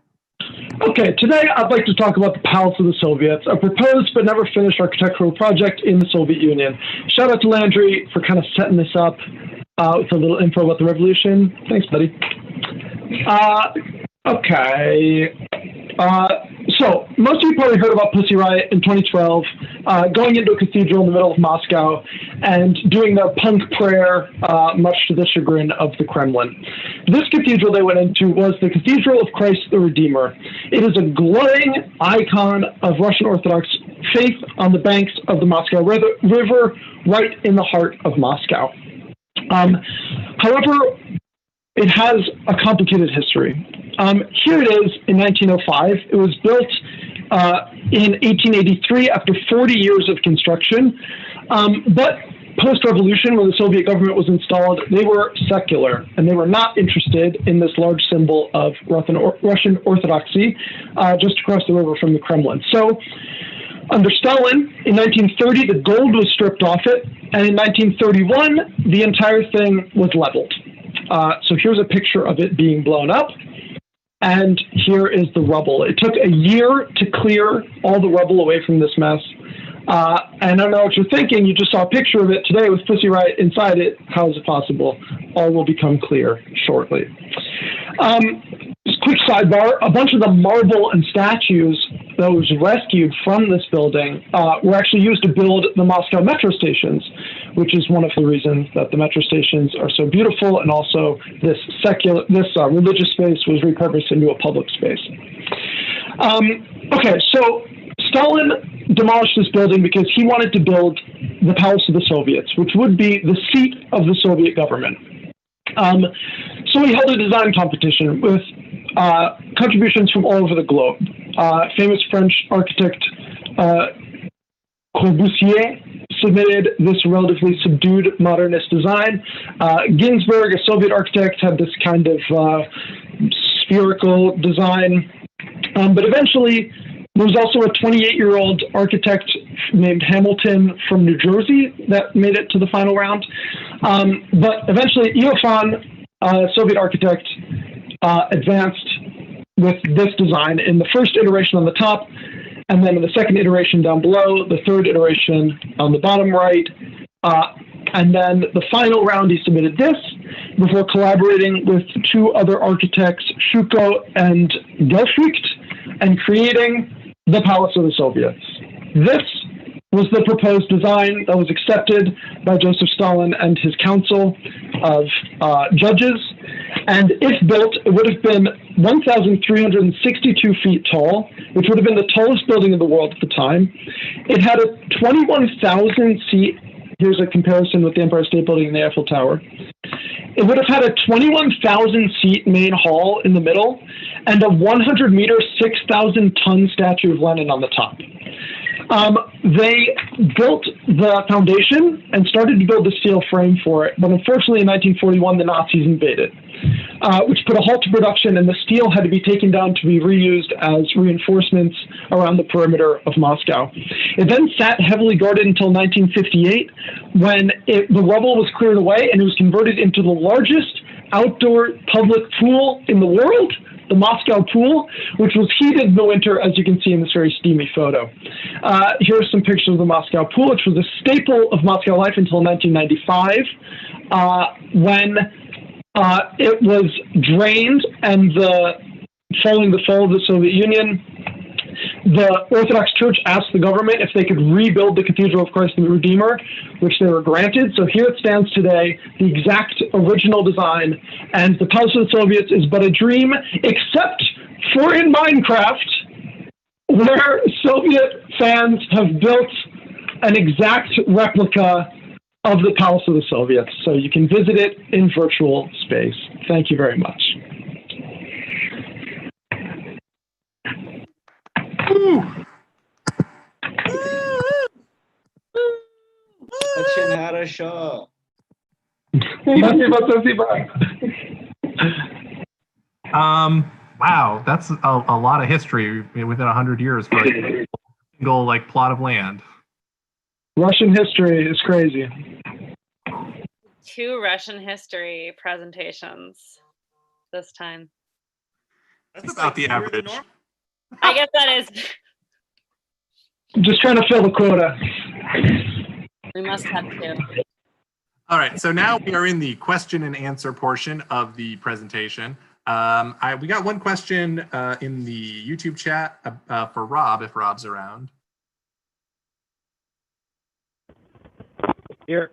Okay, today I'd like to talk about the Palace of the Soviets, a proposed but never finished architectural project in the Soviet Union. Shout out to Landry for kind of setting this up with a little info about the revolution. Thanks, buddy. Okay. So most of you probably heard about Pussy Riot in 2012, going into a cathedral in the middle of Moscow and doing their punk prayer, much to the chagrin of the Kremlin. This cathedral they went into was the Cathedral of Christ the Redeemer. It is a glowing icon of Russian Orthodox faith on the banks of the Moscow River, right in the heart of Moscow. However, it has a complicated history. Here it is in 1905. It was built in 1883 after 40 years of construction. But post-revolution, when the Soviet government was installed, they were secular, and they were not interested in this large symbol of Russian Orthodoxy just across the river from the Kremlin. So under Stalin, in 1930, the gold was stripped off it, and in 1931, the entire thing was leveled. So here's a picture of it being blown up. And here is the rubble. It took a year to clear all the rubble away from this mess. And I don't know what you're thinking. You just saw a picture of it today with Pussy Riot inside it. How is it possible? All will become clear shortly. Just quick sidebar. A bunch of the marble and statues that was rescued from this building were actually used to build the Moscow metro stations, which is one of the reasons that the metro stations are so beautiful, and also this religious space was repurposed into a public space. Okay, so Stalin demolished this building because he wanted to build the Palace of the Soviets, which would be the seat of the Soviet government. So he held a design competition with contributions from all over the globe. Famous French architect Corbusier submitted this relatively subdued modernist design. Ginsberg, a Soviet architect, had this kind of spherical design. But eventually, there was also a 28-year-old architect named Hamilton from New Jersey that made it to the final round. But eventually, Iofan, a Soviet architect, advanced with this design in the first iteration on the top, and then in the second iteration down below, the third iteration on the bottom right. And then the final round, he submitted this before collaborating with two other architects, Shuko and Gelschwicht, and creating the Palace of the Soviets. This was the proposed design that was accepted by Joseph Stalin and his council of judges. And if built, it would have been 1,362 feet tall, which would have been the tallest building in the world at the time. It had a 21,000 seat. Here's a comparison with the Empire State Building and the Eiffel Tower. It would have had a 21,000 seat main hall in the middle and a 100 meter, 6,000 ton statue of Lenin on the top. They built the foundation and started to build the steel frame for it, but unfortunately in 1941 the Nazis invaded, which put a halt to production, and the steel had to be taken down to be reused as reinforcements around the perimeter of Moscow. It then sat heavily guarded until 1958, when the rubble was cleared away and it was converted into the largest outdoor public pool in the world, the Moscow pool, which was heated in the winter, as you can see in this very steamy photo. Here are some pictures of the Moscow pool, which was a staple of Moscow life until 1995, when it was drained and following the fall of the Soviet Union, the Orthodox Church asked the government if they could rebuild the Cathedral of Christ the Redeemer, which they were granted. So here it stands today, the exact original design, and the Palace of the Soviets is but a dream, except for in Minecraft, where Soviet fans have built an exact replica of the Palace of the Soviets. So you can visit it in virtual space. Thank you very much. Очень хорошо. Wow, that's a lot of history within 100 years for a single plot of land. Russian history is crazy. 2 Russian history presentations this time. That's about the average. I guess that is. Just trying to fill the quota. We must have 2. All right, so now we are in the question and answer portion of the presentation. We got one question in the YouTube chat for Rob, if Rob's around. Here.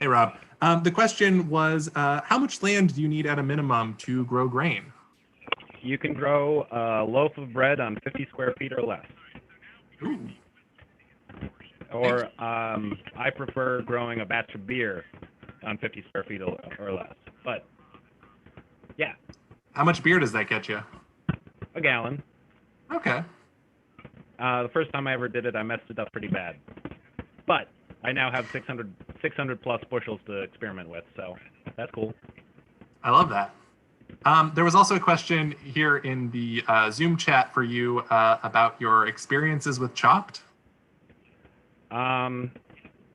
Hey, Rob. The question was, how much land do you need at a minimum to grow grain? You can grow a loaf of bread on 50 square feet or less. Ooh. Or I prefer growing a batch of beer on 50 square feet or less. But, yeah. How much beer does that get you? A gallon. Okay. The first time I ever did it, I messed it up pretty bad. But I now have 600 plus bushels to experiment with, so that's cool. I love that. There was also a question here in the Zoom chat for you about your experiences with Chopped.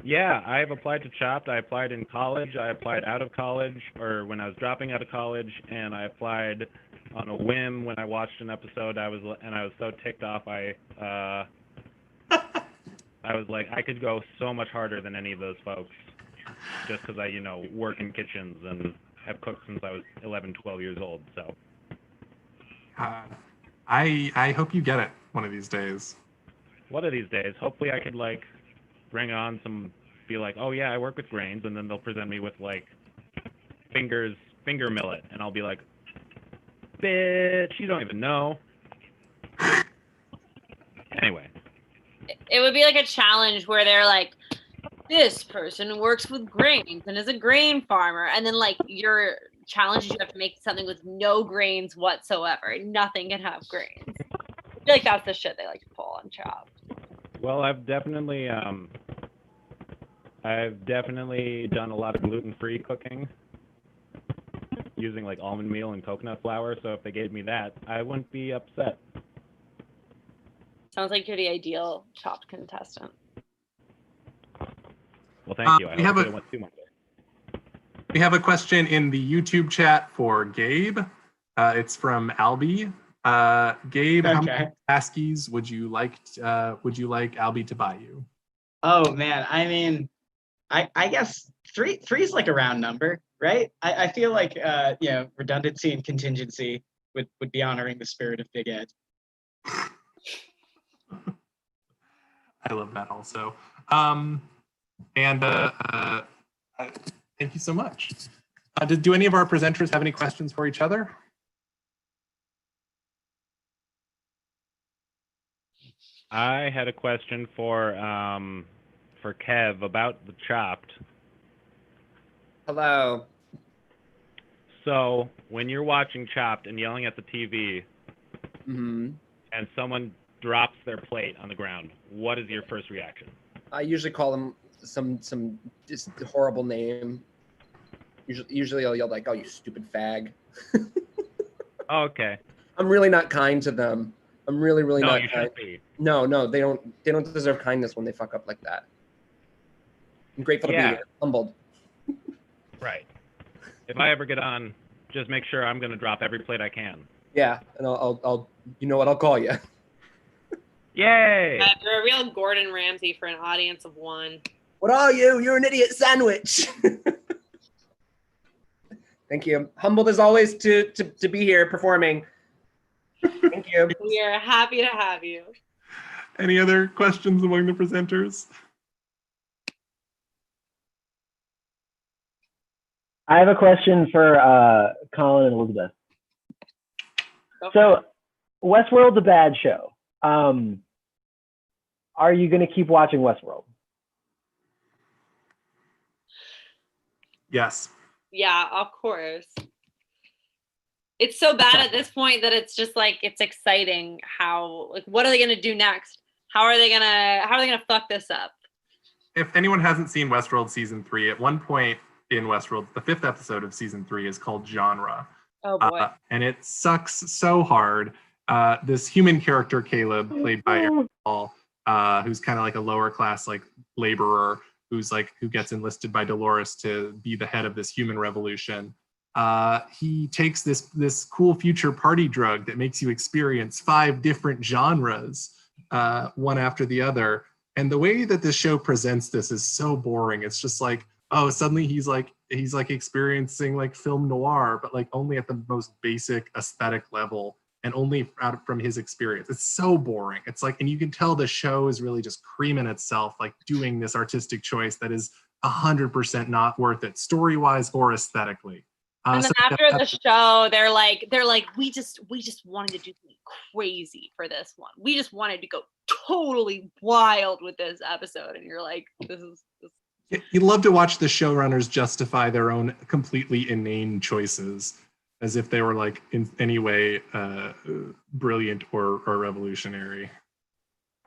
Yeah, I've applied to Chopped. I applied in college. I applied out of college, or when I was dropping out of college, and I applied on a whim when I watched an episode. I was so ticked off. I was like, I could go so much harder than any of those folks, just because I, work in kitchens and have cooked since I was 11, 12 years old. So, I hope you get it one of these days. One of these days, hopefully, I could bring on be like, oh yeah, I work with grains, and then they'll present me with finger millet, and I'll be like, bitch, you don't even know. Anyway. It would be like a challenge where they're like, this person works with grains and is a grain farmer. And then your challenge is you have to make something with no grains whatsoever. Nothing can have grains. I feel like that's the shit they like to pull on Chopped. Well, I've definitely done a lot of gluten-free cooking using almond meal and coconut flour. So if they gave me that, I wouldn't be upset. Sounds like you're the ideal Chopped contestant. Well, thank you. I hope I went too much. We have a question in the YouTube chat for Gabe. It's from Albie. Gabe, Okay. How many Askies would you like Albie to buy you? Oh man, I mean, I guess three is a round number, right? I feel like redundancy and contingency would be honoring the spirit of Big Ed. I love that also. Thank you so much. Do any of our presenters have any questions for each other? I had a question for Kev about the Chopped. Hello. So when you're watching Chopped and yelling at the TV, and someone drops their plate on the ground, what is your first reaction? I usually call them some just horrible name. Usually I'll yell "Oh, you stupid fag." Oh, okay. I'm really not kind to them. I'm really no, not you kind. shouldn't be. No, they don't deserve kindness when they fuck up like that. I'm grateful to be here. Humbled. Right. If I ever get on, just make sure I'm going to drop every plate I can. Yeah, and I'll you know what, I'll call you. Yay! You're a real Gordon Ramsay for an audience of one. What are you? You're an idiot sandwich. Thank you. Humbled as always to be here performing. Thank you. We are happy to have you. Any other questions among the presenters? I have a question for Collin and Elizabeth. So, Westworld's a bad show. Are you going to keep watching Westworld? Yes. Yeah, of course. It's so bad at this point that it's just like, it's exciting how, like, what are they going to do next? How are they going to fuck this up? If anyone hasn't seen Westworld season 3, at one point in Westworld, the 5th episode of season 3 is called Genre. Oh boy. And it sucks so hard. This human character, Caleb, played by Aaron Paul, who's kind of like a lower class, like laborer, who gets enlisted by Dolores to be the head of this human revolution. He takes this cool future party drug that makes you experience 5 different genres, one after the other. And the way that this show presents this is so boring. It's just like, oh, suddenly he's like experiencing like film noir, but like only at the most basic aesthetic level and only out from his experience. It's so boring. It's like, and you can tell the show is really just creaming itself, like doing this artistic choice that is 100% not worth it, story-wise or aesthetically. And then after the show, they're like, we just wanted to do something crazy for this one. We just wanted to go totally wild with this episode. And you're like, this is. You love to watch the showrunners justify their own completely inane choices as if they were like in any way brilliant or revolutionary.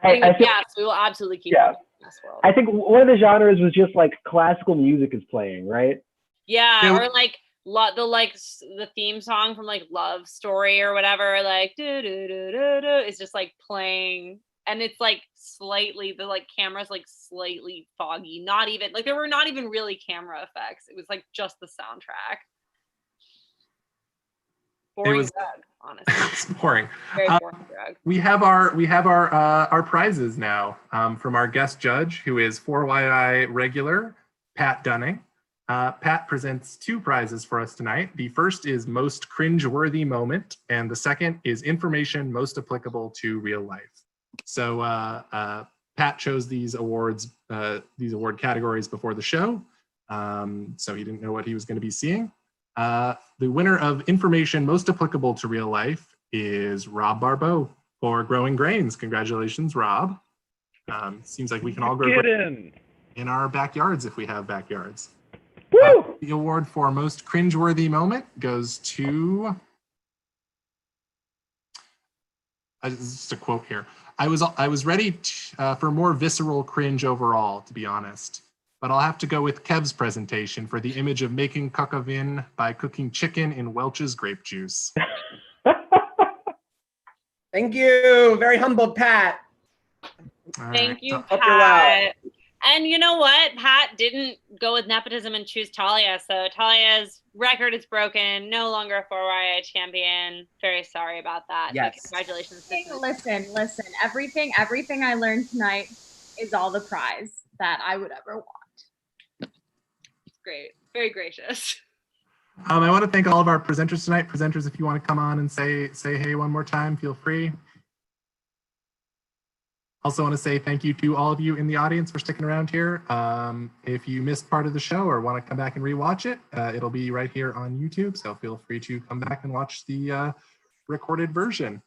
Yes, we will absolutely keep it in this world. I think one of the genres was just like classical music is playing, right? Yeah, or like the theme song from like Love Story or whatever, like is just like playing, and it's like slightly, the like camera's like slightly foggy, not even like there were not even really camera effects. It was like just the soundtrack. Boring drug, honestly. It's boring. Very boring drug. We have our prizes now from our guest judge, who is 4YI regular Pat Dunning. Pat presents 2 prizes for us tonight. The first is most cringe-worthy moment, and the second is information most applicable to real life. So Pat chose these award categories before the show, so he didn't know what he was going to be seeing. The winner of information most applicable to real life is Rob Barbeau for Growing Grains. Congratulations, Rob. Seems like we can all grow in our backyards if we have backyards. The award for most cringeworthy moment goes to, just a quote here. I was ready for more visceral cringe overall, to be honest. But I'll have to go with Kev's presentation for the image of making kakavin by cooking chicken in Welch's grape juice. Thank you. Very humbled, Pat. Thank you, Hope you're well. And you know what? Pat didn't go with nepotism and choose Talia. So Talia's record is broken. No longer a 4YI champion. Very sorry about that. Yes. Congratulations. Listen. Everything I learned tonight is all the prize that I would ever want. Great. Very gracious. I want to thank all of our presenters tonight. Presenters, if you want to come on and say hey one more time, feel free. Also want to say thank you to all of you in the audience for sticking around here. If you missed part of the show or want to come back and rewatch it, it'll be right here on YouTube. So feel free to come back and watch the recorded version.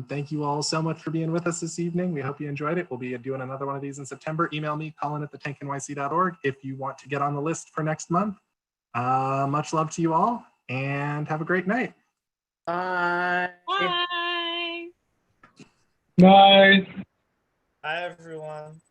Thank you all so much for being with us this evening. We hope you enjoyed it. We'll be doing another one of these in September. Email me, Collin@thetankyc.org if you want to get on the list for next month. Much love to you all and have a great night. Bye. Bye. Bye. Hi, everyone.